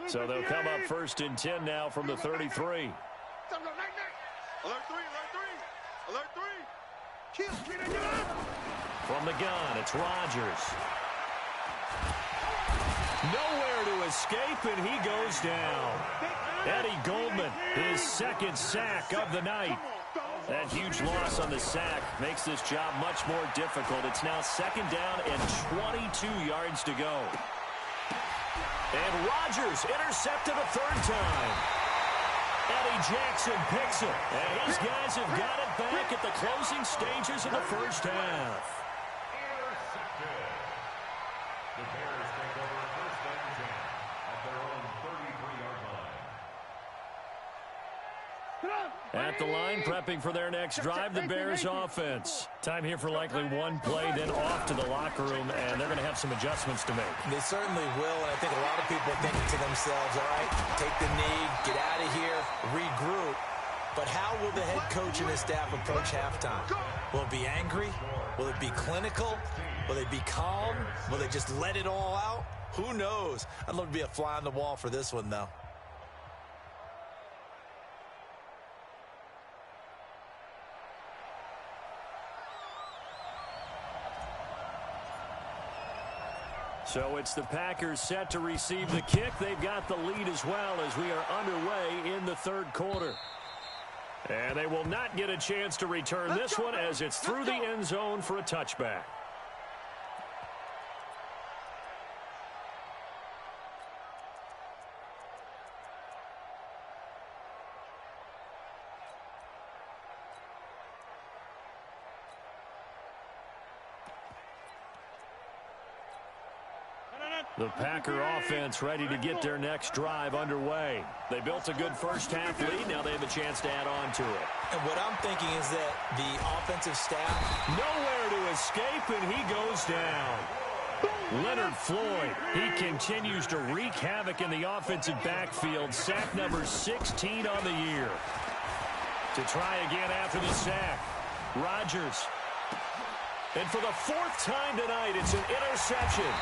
So they'll come up 1st and 10 now from the 33. Alert 3, alert 3. From the gun, it's Rodgers. Nowhere to escape, and he goes down. Eddie Goldman, his 2nd sack of the night. That huge loss on the sack makes this job much more difficult. It's now 2nd down and 22 yards to go. And Rodgers intercepted a 3rd time. Eddie Jackson picks it, and his guys have got it back at the closing stages of the 1st half. The Bears take over 1st and 10 at their own 33-yard line. At the line, prepping for their next drive, the Bears offense. Time here for likely one play, then off to the locker room, and they're going to have some adjustments to make. They certainly will, and I think a lot of people are thinking to themselves, all right, take the knee, get out of here, regroup. But how will the head coach and his staff approach halftime? Will it be angry? Will it be clinical? Will they be calm? Will they just let it all out? Who knows? I'd love to be a fly on the wall for this one, though. So it's the Packers set to receive the kick. They've got the lead as well as we are underway in the 3rd quarter. And they will not get a chance to return this one as it's through the end zone for a touchback. The Packer offense ready to get their next drive underway. They built a good 1st half lead. Now they have a chance to add on to it. And what I'm thinking is that the offensive staff... Nowhere to escape, and he goes down. Leonard Floyd, he continues to wreak havoc in the offensive backfield. Sack number 16 on the year. To try again after the sack, Rodgers. And for the 4th time tonight, it's an interception.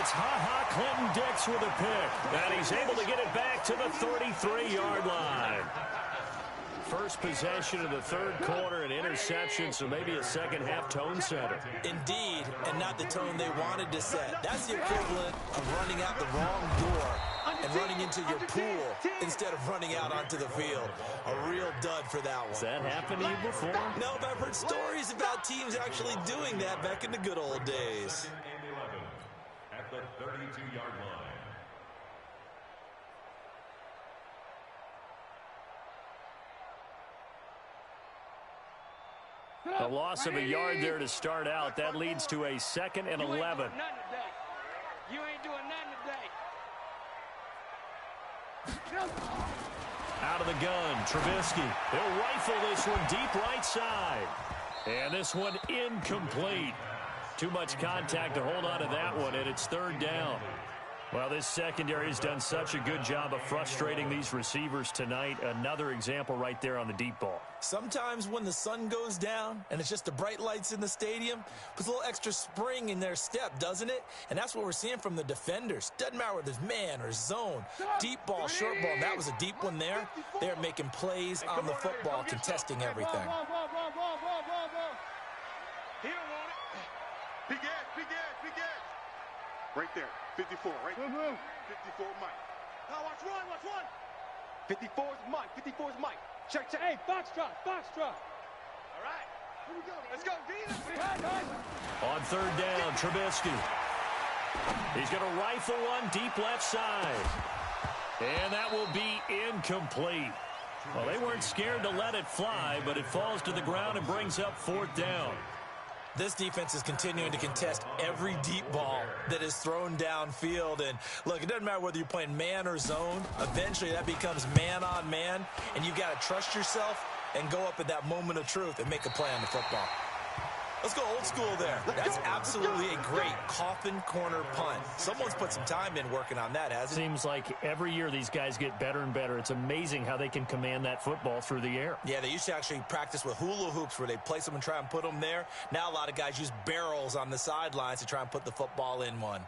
It's Ha-Ha Clinton Dix with a pick, and he's able to get it back to the 33-yard line. First possession of the 3rd quarter, an interception, so maybe a 2nd half tone setter. Indeed, and not the tone they wanted to set. That's the equivalent of running out the wrong door and running into your pool instead of running out onto the field. A real dud for that one. Has that happened to you before? No, but I've heard stories about teams actually doing that back in the good old days. At the 32-yard line. A loss of a yard there to start out. That leads to a 2nd and 11. You ain't doing nothing today. Out of the gun, Trubisky. He'll rifle this one deep right side. And this one incomplete. Too much contact to hold on to that one, and it's 3rd down. Well, this secondary has done such a good job of frustrating these receivers tonight. Another example right there on the deep ball. Sometimes when the sun goes down and it's just the bright lights in the stadium, puts a little extra spring in their step, doesn't it? And that's what we're seeing from the defenders. Doesn't matter whether it's man or zone. Deep ball, short ball. That was a deep one there. They're making plays on the football, contesting everything. He don't want it. Big edge, big edge, big edge. Right there, 54, right? 54 Mike. Now watch one. 54 is Mike, 54 is Mike. Check. Hey, Foxtrot. All right, here we go. Let's go, Dean. On 3rd down, Trubisky. He's going to rifle one deep left side. And that will be incomplete. Well, they weren't scared to let it fly, but it falls to the ground and brings up 4th down. This defense is continuing to contest every deep ball that is thrown downfield. And, look, it doesn't matter whether you're playing man or zone. Eventually, that becomes man on man, and you've got to trust yourself and go up at that moment of truth and make a play on the football. Let's go old school there. That's absolutely a great coffin corner punt. Someone's put some time in working on that, hasn't it? Seems like every year these guys get better and better. It's amazing how they can command that football through the air. Yeah, they used to actually practice with hula hoops where they place them and try and put them there. Now a lot of guys use barrels on the sidelines to try and put the football in one.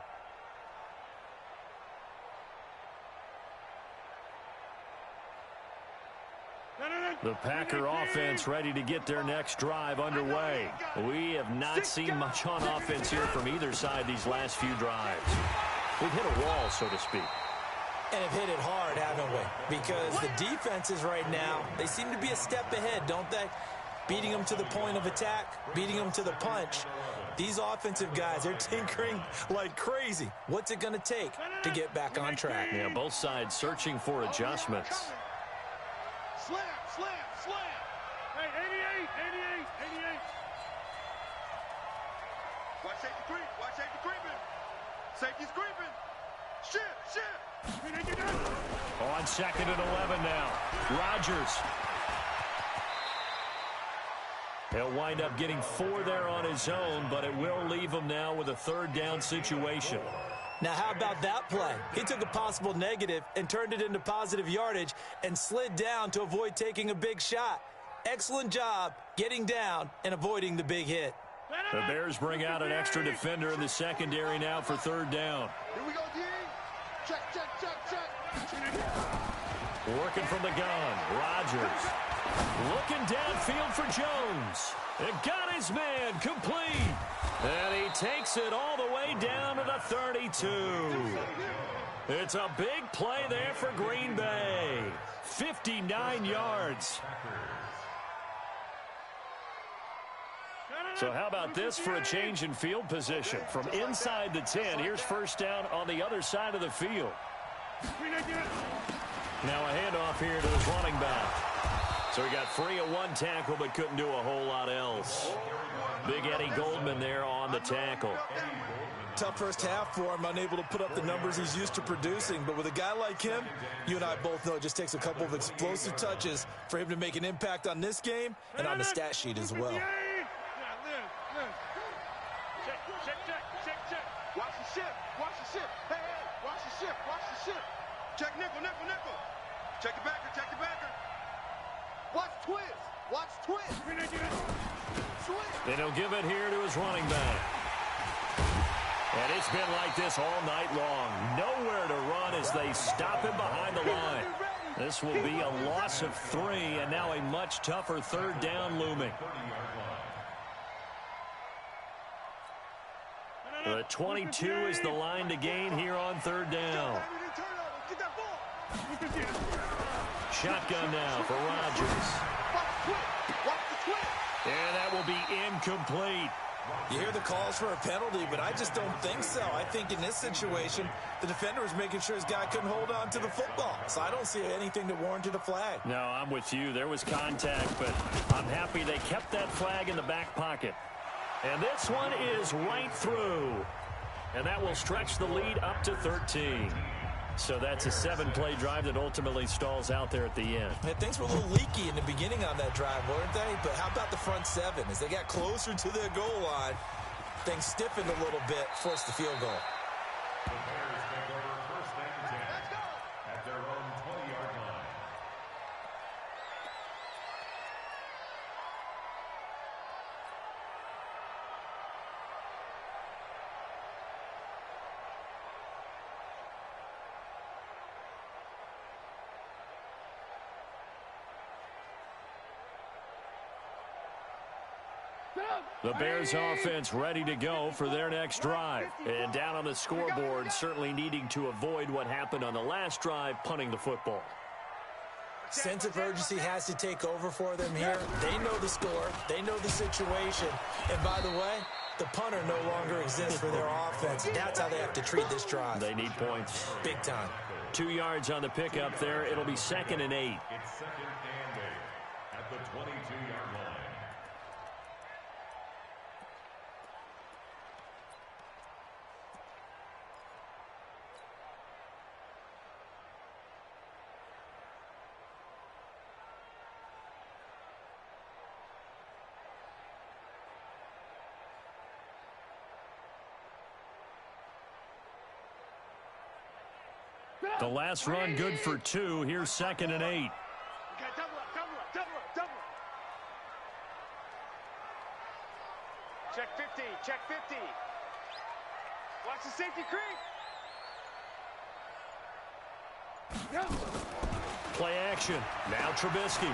The Packer offense ready to get their next drive underway. We have not seen much on offense here from either side these last few drives. We've hit a wall, so to speak. And have hit it hard, haven't we? Because the defenses right now, they seem to be a step ahead, don't they? Beating them to the point of attack, beating them to the punch. These offensive guys, they're tinkering like crazy. What's it going to take to get back on track? Yeah, both sides searching for adjustments. Slam, slam, slam. Hey, 88, 88, 88. Watch safety creep. Watch safety creeping. Safety's creeping. Shit. On 2nd and 11 now. Rodgers. He'll wind up getting 4 there on his own, but it will leave him now with a 3rd down situation. Now, how about that play? He took a possible negative and turned it into positive yardage and slid down to avoid taking a big shot. Excellent job getting down and avoiding the big hit. The Bears bring out an extra defender in the secondary now for 3rd down. Here we go, D. Check, check, check, check. Working from the gun, Rodgers. Looking downfield for Jones. It got his man complete. And he takes it all the way down to the 32. It's a big play there for Green Bay. 59 yards. So how about this for a change in field position? From inside the 10, here's 1st down on the other side of the field. Now a handoff here to his running back. So he got free of 1 tackle but couldn't do a whole lot else. Big Eddie Goldman there on the tackle. Tough first half for him, unable to put up the numbers he's used to producing. But with a guy like him, you and I both know it just takes a couple of explosive touches for him to make an impact on this game and on the stat sheet as well. Watch the ship. Watch the ship. Hey, watch the ship. Watch the ship. Check nickel, nickel, nickel. Check the backer, check the backer. Watch twist. Watch twist. And he'll give it here to his running back. And it's been like this all night long. Nowhere to run as they stop him behind the line. This will be a loss of 3, and now a much tougher 3rd down looming. The 22 is the line to gain here on 3rd down. Shotgun now for Rodgers. And that will be incomplete. You hear the calls for a penalty, but I just don't think so. I think in this situation, the defender was making sure his guy couldn't hold on to the football. So I don't see anything that warranted a flag. No, I'm with you. There was contact, but I'm happy they kept that flag in the back pocket. And this one is right through. And that will stretch the lead up to 13. So that's a 7-play drive that ultimately stalls out there at the end. Yeah, things were a little leaky in the beginning on that drive, weren't they? But how about the front 7? As they got closer to their goal line, things stiffened a little bit, forced the field goal. The Bears take over 1st and 10 at their own 20-yard line. The Bears offense ready to go for their next drive. And down on the scoreboard, certainly needing to avoid what happened on the last drive, punting the football. Sense of urgency has to take over for them here. They know the score. They know the situation. And by the way, The punter no longer exists for their offense. That's how they have to treat this drive. They need points. Big time. 2 yards on the pickup there. It'll be 2nd and 8. It's 2nd and 8 at the 22-yard line. The last run good for 2. Here's 2nd and 8. Okay, double up. Check 50. Watch the safety creep. Play action. Now Trubisky.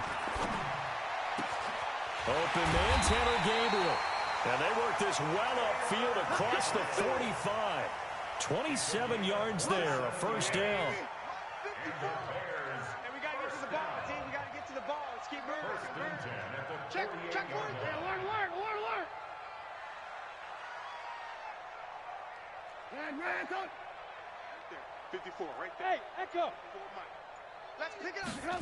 Open man, Tanner Gabriel. And they work this well upfield across the 45. 27 yards there, a first down. And we got to get to the ball, team. We got to get to the ball. Let's keep moving. First and 10 at the Check. 48-yard line. Alert. Man, go. 54, right there. Hey, Echo. Let's pick it up.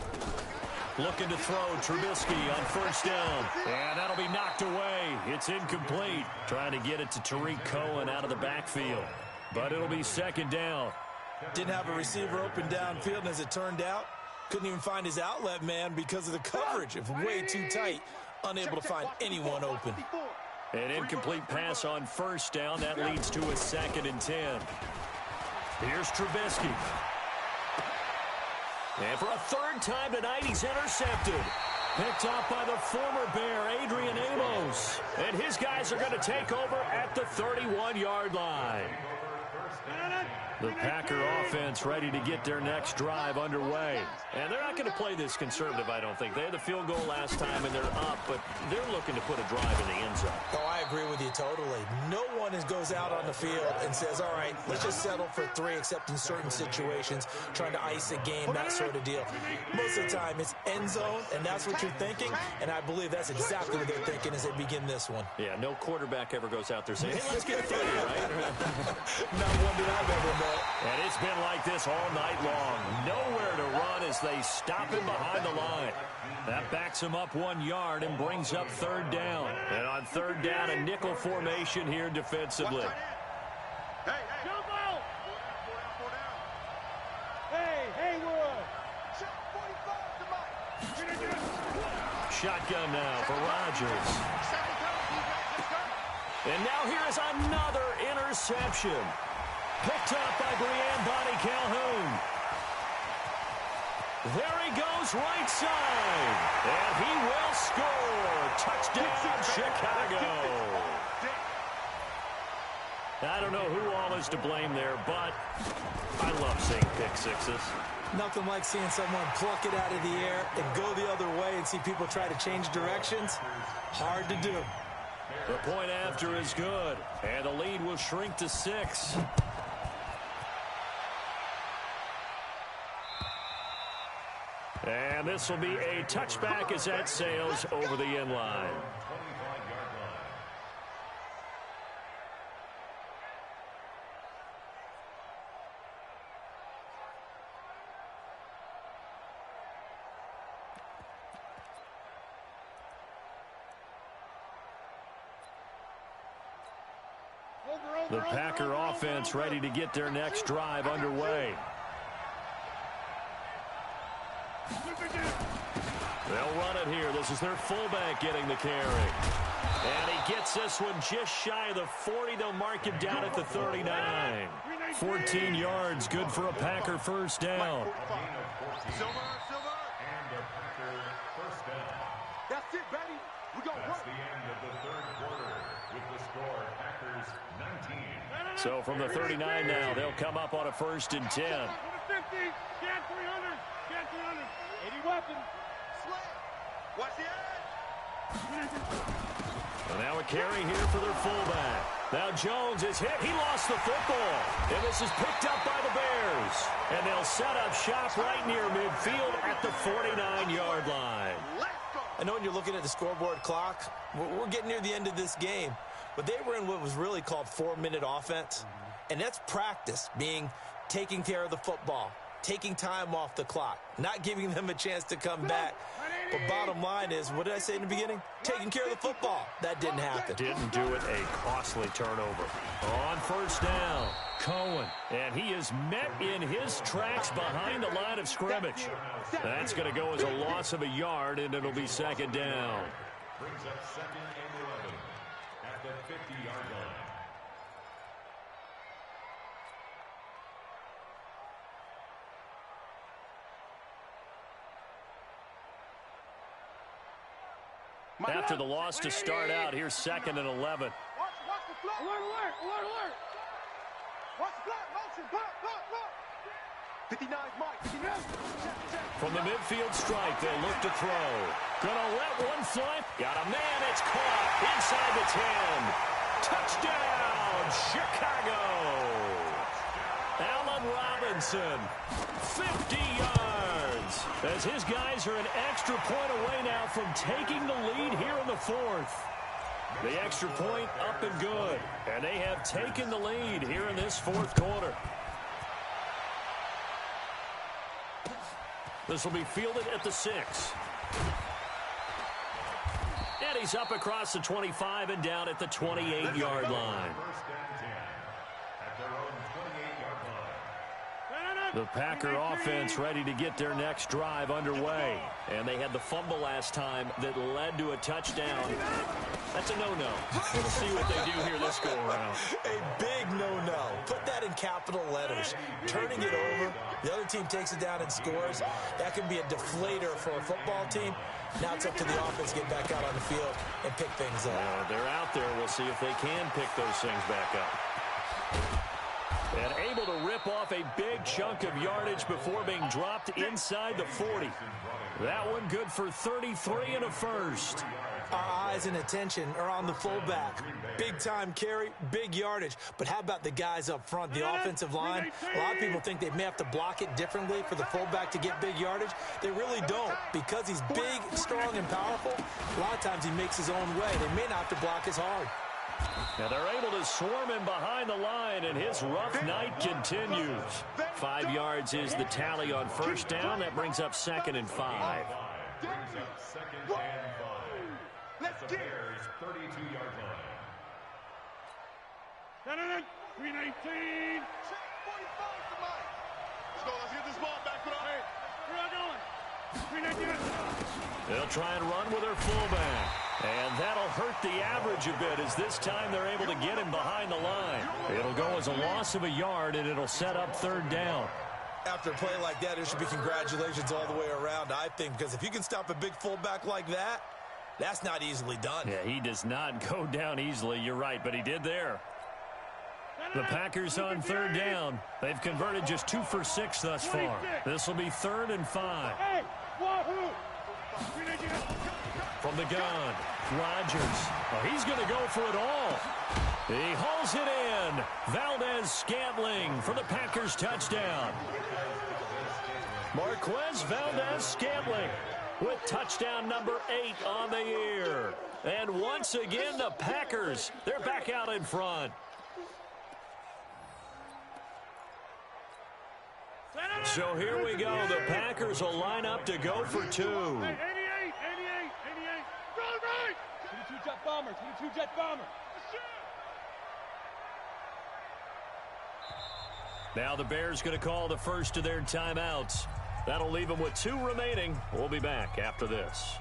Looking to throw Trubisky on first down. And that'll be knocked away. It's incomplete. Trying to get it to Tariq Cohen out of the backfield. But it'll be 2nd down. Didn't have a receiver open downfield, and as it turned out, couldn't even find his outlet man because of the coverage. It was way too tight. Unable to find anyone open. An incomplete pass on first down. That leads to a 2nd and 10. Here's Trubisky. And for a 3rd time tonight, he's intercepted. Picked off by the former Bear, Adrian Amos. And his guys are going to take over at the 31-yard line. The Packer offense ready to get their next drive underway. And they're not going to play this conservative, I don't think. They had the field goal last time, and they're up, but they're looking to put a drive in the end zone. Oh, I agree with you totally. No one goes out on the field and says, all right, let's just settle for 3, except in certain situations, trying to ice a game, that sort of deal. Most of the time, it's end zone, and that's what you're thinking, and I believe that's exactly what they're thinking as they begin this one. Yeah, no quarterback ever goes out there saying, hey, let's get 3, right? Not one that I've ever met. And it's been like this all night long. Nowhere to run as they stop him behind the line. That backs him up 1 yard and brings up 3rd down. And on 3rd down, a nickel formation here defensively. Hey. Jump out. Hey, Haywood. Shotgun now for Rodgers. And now here is another interception. Picked up by Brian Bonnie Calhoun. There he goes, right side. And he will score. Touchdown, Chicago. I don't know who all is to blame there, but I love seeing pick sixes. Nothing like seeing someone pluck it out of the air and go the other way and see people try to change directions. Hard to do. The point after is good, and the lead will shrink to 6. And this will be a touchback as that sails over the end line. The Packer offense ready to get their next drive underway. They'll run it here. This is their fullback getting the carry. And he gets this one just shy of the 40. They'll mark him down at the 39. 14 yards, good for a Packer first down. Silver. And a Packer first down. That's it, baby. We got That's the end of the 3rd quarter with the score Packers 19. So from the 39 now, they'll come up on a 1st and 10. 50, scan 300, 80 weapons. Watch the edge. And now a carry here for their fullback. Now Jones is hit. He lost the football. And this is picked up by the Bears. And they'll set up shop right near midfield at the 49-yard line. I know when you're looking at the scoreboard clock, we're getting near the end of this game. but they were in what was really called 4-minute offense. And that's practice, being taking care of the football, taking time off the clock, not giving them a chance to come back. But bottom line is, what did I say in the beginning? Taking care of the football. That didn't happen. Didn't do it. A costly turnover. On first down, Cohen. And he is met in his tracks behind the line of scrimmage. That's going to go as a loss of a yard, and it'll be second down. Brings up second and 11 at the 50-yard line. After the loss to start out, here's second and 11. Watch the floor. Alert. Watch the block. Motion. Block. 59 Mike. 59. From the midfield stripe, they'll look to throw. Gonna let one fly. Got a man. It's caught inside the 10. Touchdown, Chicago. Allen Robinson, 50 yards. As his guys are an extra point away now from taking the lead here in the fourth. The extra point up and good. And they have taken the lead here in this fourth quarter. This will be fielded at the 6. And he's up across the 25 and down at the 28-yard line. First and 10 at their own 28-yard line. The Packer offense ready to get their next drive underway. And they had the fumble last time that led to a touchdown. That's a no-no. We'll see what they do here this go-around. A big no-no. Put that in capital letters. Turning it over, the other team takes it down and scores. That can be a deflator for a football team. Now it's up to the offense to get back out on the field and pick things up. They're out there. We'll see if they can pick those things back up. And able to rip off a big chunk of yardage before being dropped inside the 40. That one good for 33 and a first. Our eyes and attention are on the fullback. Big time carry, big yardage. But how about the guys up front, the offensive line? A lot of people think they may have to block it differently for the fullback to get big yardage. They really don't. Because he's big, strong, and powerful, a lot of times he makes his own way. They may not have to block as hard. Now they're able to swarm him behind the line, and his rough night continues. 5 yards is the tally on first down. That brings up second and 5. Brings up second and 5. Let's get Bears 32-yard line. 319. Check 45 for Mike. Let's go. Let's get this ball back. Hey, we're not going. 319. They'll try and run with their fullback. And that'll hurt the average a bit as this time they're able to get him behind the line. It'll go as a loss of a yard, and it'll set up third down. After a play like that, there should be congratulations all the way around, I think, because if you can stop a big fullback like that, that's not easily done. Yeah, he does not go down easily. You're right, but he did there. The Packers on third down. They've converted just 2 for 6 thus far. This will be third and 5. Hey, wahoo! From the gun, Rodgers. Oh, he's going to go for it all. He hauls it in. Valdez-Scantling for the Packers touchdown. Marquez Valdez-Scantling with touchdown number 8 on the year. And once again, the Packers, they're back out in front. So here we go. The Packers will line up to go for 2. 88. Go right. 22 jet bomber. 22 jet bomber. Now the Bears going to call the first of their timeouts. That'll leave them with 2 remaining. We'll be back after this.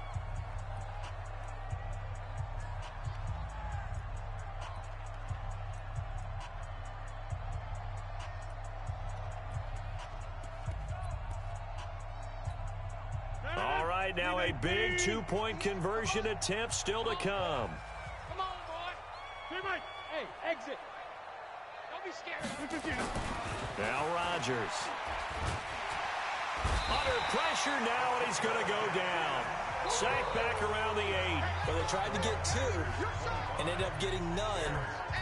Now a big 2-point conversion attempt still to come. Come on, boy. Teammate. Hey, exit. Don't be scared. Now Rodgers. Under pressure now, and he's going to go down. Sacked back around the 8. Well, they tried to get 2 and ended up getting none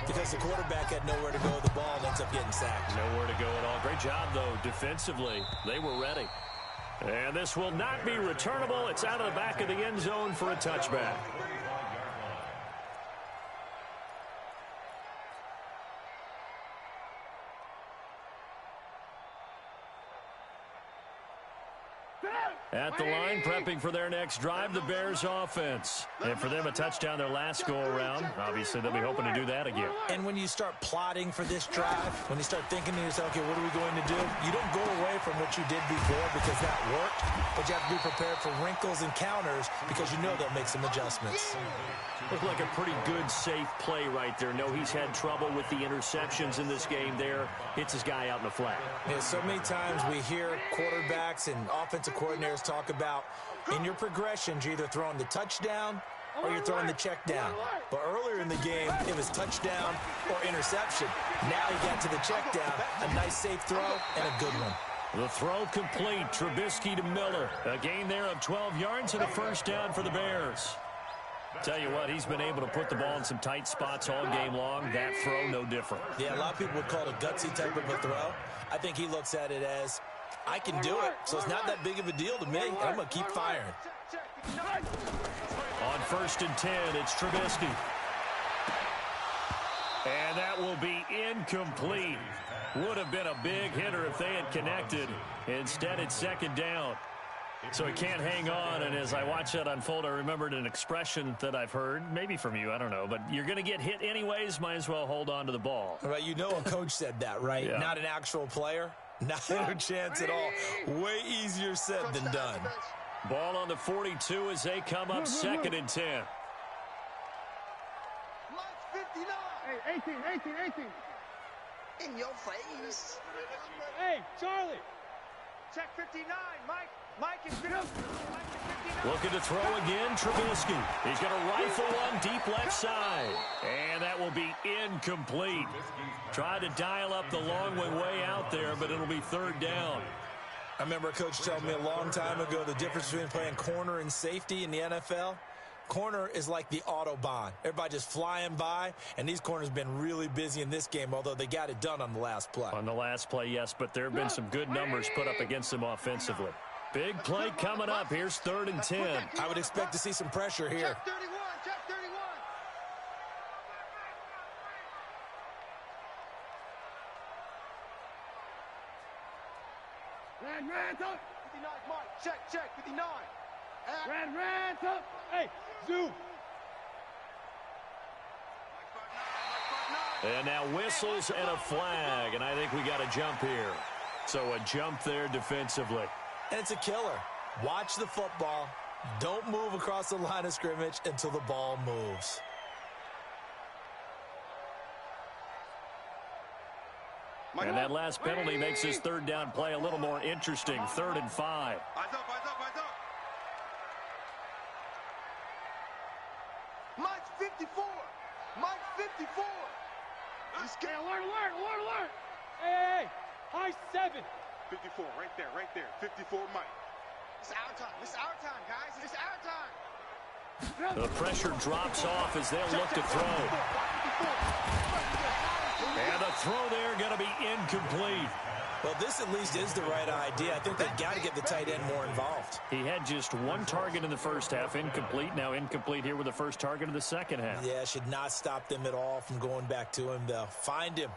because the quarterback had nowhere to go with the ball and ends up getting sacked. Nowhere to go at all. Great job, though, defensively. They were ready. And this will not be returnable. It's out of the back of the end zone for a touchback. At the line, prepping for their next drive, the Bears offense. And for them, a touchdown their last go-around. Obviously, they'll be hoping to do that again. And when you start plotting for this drive, when you start thinking to yourself, okay, what are we going to do? You don't go away from what you did before because that worked, but you have to be prepared for wrinkles and counters because you know they'll make some adjustments. Looked like a pretty good, safe play right there. No, he's had trouble with the interceptions in this game there. Hits his guy out in the flat. Yeah, so many times we hear quarterbacks and offensive coordinators talk about in your progressions, you're either throwing the touchdown or you're throwing the check down. But earlier in the game, it was touchdown or interception. Now he got to the check down, a nice safe throw and a good one. The throw complete. Trubisky to Miller. A gain there of 12 yards and a first down for the Bears. Tell you what, he's been able to put the ball in some tight spots all game long. That throw, no different. Yeah, a lot of people would call it a gutsy type of a throw. I think he looks at it as, I can do it, so it's not that big of a deal to me. I'm going to keep firing. On 1st and 10, it's Trubisky. And that will be incomplete. Would have been a big hitter if they had connected. Instead, it's 2nd down. So he can't hang on, and as I watch that unfold, I remembered an expression that I've heard, maybe from you, I don't know, but you're going to get hit anyways, might as well hold on to the ball. Right, you know a coach said that, right? Yeah. Not an actual player. Not a chance at all. Way easier said than done. Ball on the 42 as they come up 2nd and 10. 59. Hey, 18. In your face. Hey, Charlie. Check 59, Mike. Mike is 59. Looking to throw again, Trubisky. He's going to rifle one deep left side. And that will be incomplete. Tried to dial up the long way out there, but it'll be 3rd down. I remember a coach telling me a long time ago the difference between playing corner and safety in the NFL. Corner is like the Autobahn. Everybody just flying by, and these corners have been really busy in this game, although they got it done on the last play. On the last play, yes, but there have been some good numbers put up against them offensively. Big play coming up. Here's 3rd and 10. I would expect to see some pressure here. Check 31. Red up. 59, Mike. Check. 59. Red up. Hey, zoom. And now whistles and a flag, and I think we got a jump here. So a jump there defensively. And it's a killer. Watch the football. Don't move across the line of scrimmage until the ball moves. And that last penalty makes this 3rd down play a little more interesting. 3rd and 5. Eyes up. Mike's 54. Alert. Hey. High 7. 54, right there. 54, Mike. It's our time, guys. It's our time. The pressure drops off as they'll look to throw. And the throw there going to be incomplete. Well, this at least is the right idea. I think they've got to get the tight end more involved. He had just 1 target in the first half, incomplete. Now incomplete here with the first target of the second half. Yeah, should not stop them at all from going back to him, though. Find him.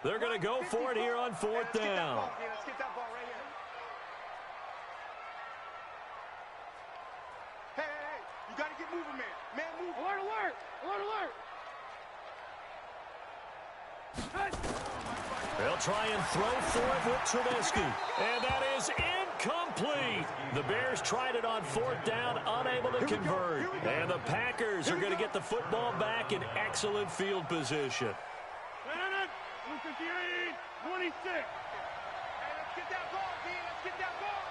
They're going to go for it here on 4th down. Let's get that ball right here. Hey, you got to get moving, man. Man, move. Alert. They'll try and throw for it with Trubisky. And that is incomplete. The Bears tried it on 4th down, unable to convert. And the Packers are going to get the football back in excellent field position. 26. Hey, let's get that ball, D. Let's get that ball.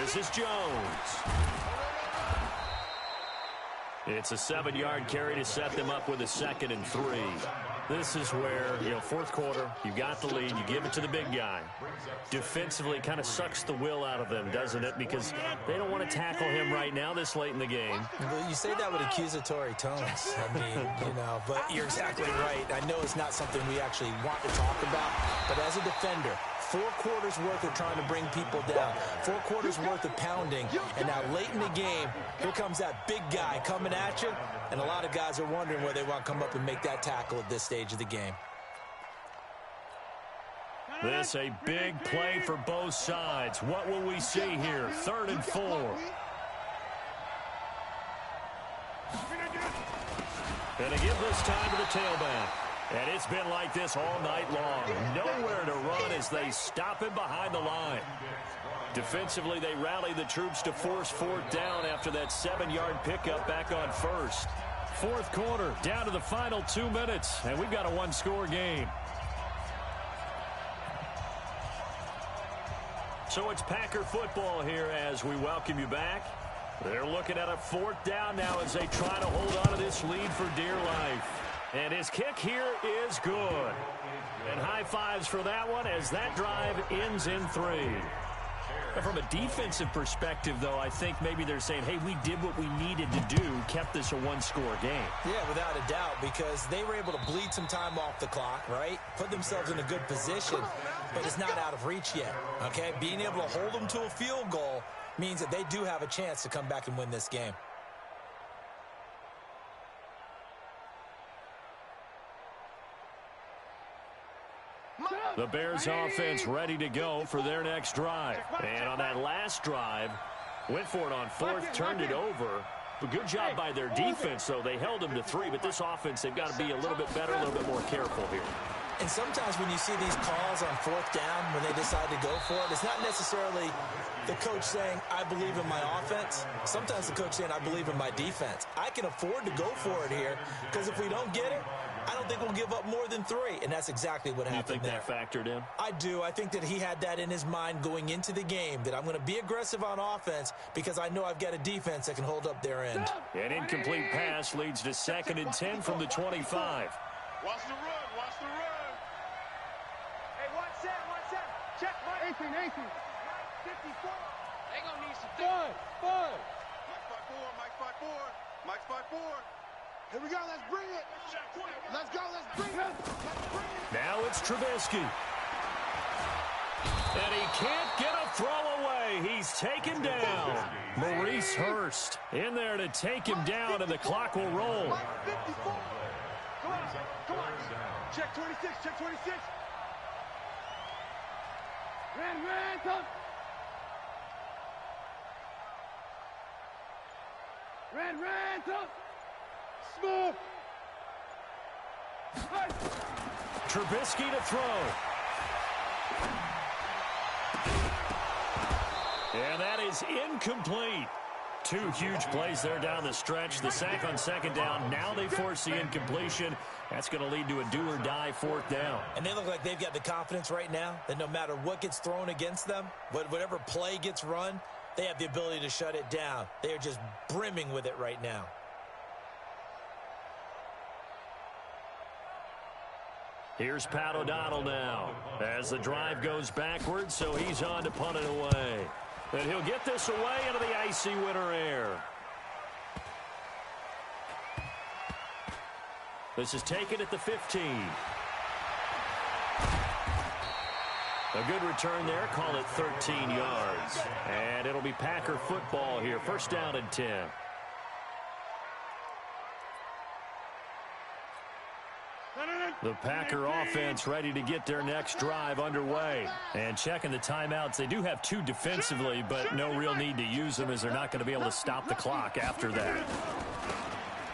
This is Jones. It's a 7-yard carry to set them up with a 2nd and 3. This is where, fourth quarter, you got the lead, you give it to the big guy. Defensively, kind of sucks the will out of them, doesn't it? Because they don't want to tackle him right now this late in the game. Well, you say that with accusatory tones. I mean, but you're exactly right. I know it's not something we actually want to talk about, but as a defender, 4 quarters worth of trying to bring people down, 4 quarters worth of pounding, and now late in the game, here comes that big guy coming at you, and a lot of guys are wondering whether they want to come up and make that tackle at this stage of the game. This a big play for both sides. What will we see here? 3rd and 4. And to give this time to the tailback. And it's been like this all night long. Nowhere to run as they stop him behind the line. Defensively, they rally the troops to force 4th down after that 7-yard pickup back on 1st. 4th quarter, down to the final 2 minutes, and we've got a 1-score game. So it's Packer football here as we welcome you back. They're looking at a 4th down now as they try to hold on to this lead for dear life. And his kick here is good. And high fives for that one as that drive ends in 3. From a defensive perspective, though, I think maybe they're saying, hey, we did what we needed to do, kept this a 1-score game. Yeah, without a doubt, because they were able to bleed some time off the clock, right? Put themselves in a good position, but it's not out of reach yet, okay? Being able to hold them to a field goal means that they do have a chance to come back and win this game. The Bears offense ready to go for their next drive. And on that last drive, went for it on 4th, turned it over. But good job by their defense, though. They held them to 3, but this offense, they've got to be a little bit better, a little bit more careful here. And sometimes when you see these calls on 4th down, when they decide to go for it, it's not necessarily the coach saying, I believe in my offense. Sometimes the coach saying, I believe in my defense. I can afford to go for it here because if we don't get it, I don't think we'll give up more than 3, and that's exactly what happened there. You think that factored in? I do. I think that he had that in his mind going into the game, that I'm going to be aggressive on offense because I know I've got a defense that can hold up their end. An incomplete pass leads to 2nd and 10 from the 25. Watch the run. Watch the run. Hey, 1-7. Check, Mike. 18. 54. They gonna need some fun. Mike 5-4. Here we go. Let's bring it. Let's go. Let's bring it. Now it's Trubisky. And he can't get a throw away. He's taken down. Maurice Hurst in there to take him down, and the clock will roll. 54. Come on. Check 26. Red, up. Smooth. Trubisky to throw. And that is incomplete. 2 huge plays there down the stretch. The sack on 2nd down. Now they force the incompletion. That's going to lead to a do-or-die 4th down. And they look like they've got the confidence right now that no matter what gets thrown against them, whatever play gets run, they have the ability to shut it down. They are just brimming with it right now. Here's Pat O'Donnell now as the drive goes backwards, so he's on to punt it away. And he'll get this away into the icy winter air. This is taken at the 15. A good return there. Call it 13 yards. And it'll be Packer football here. 1st down and 10. The Packer offense ready to get their next drive underway. And checking the timeouts. They do have 2 defensively, but no real need to use them as they're not going to be able to stop the clock after that.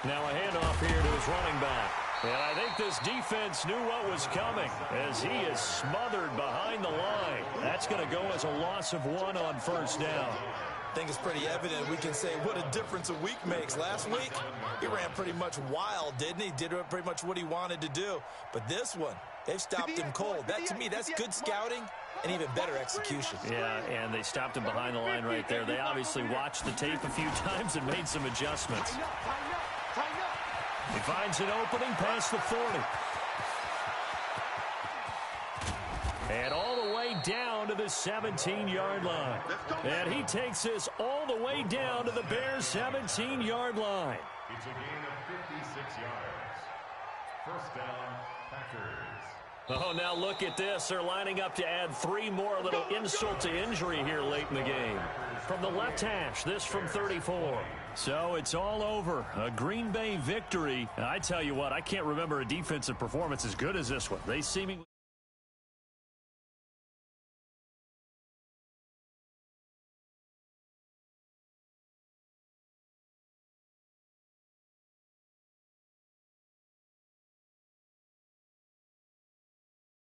Now a handoff here to his running back. And I think this defense knew what was coming as he is smothered behind the line. That's going to go as a loss of 1 on 1st down. I think it's pretty evident. We can say what a difference a week makes. Last week, he ran pretty much wild, didn't he? Did pretty much what he wanted to do. But this one, they've stopped him cold. That, to me, that's good scouting and even better execution. Yeah, and they stopped him behind the line right there. They obviously watched the tape a few times and made some adjustments. He finds an opening past the 40. And all the way down to the 17-yard line. And he takes this all the way down to the Bears' 17-yard line. It's a gain of 56 yards. First down, Packers. Oh, now look at this. They're lining up to add 3 more. A little insult to injury here late in the game. From the left hash, this from 34. So it's all over. A Green Bay victory. And I tell you what, I can't remember a defensive performance as good as this one. They seemingly...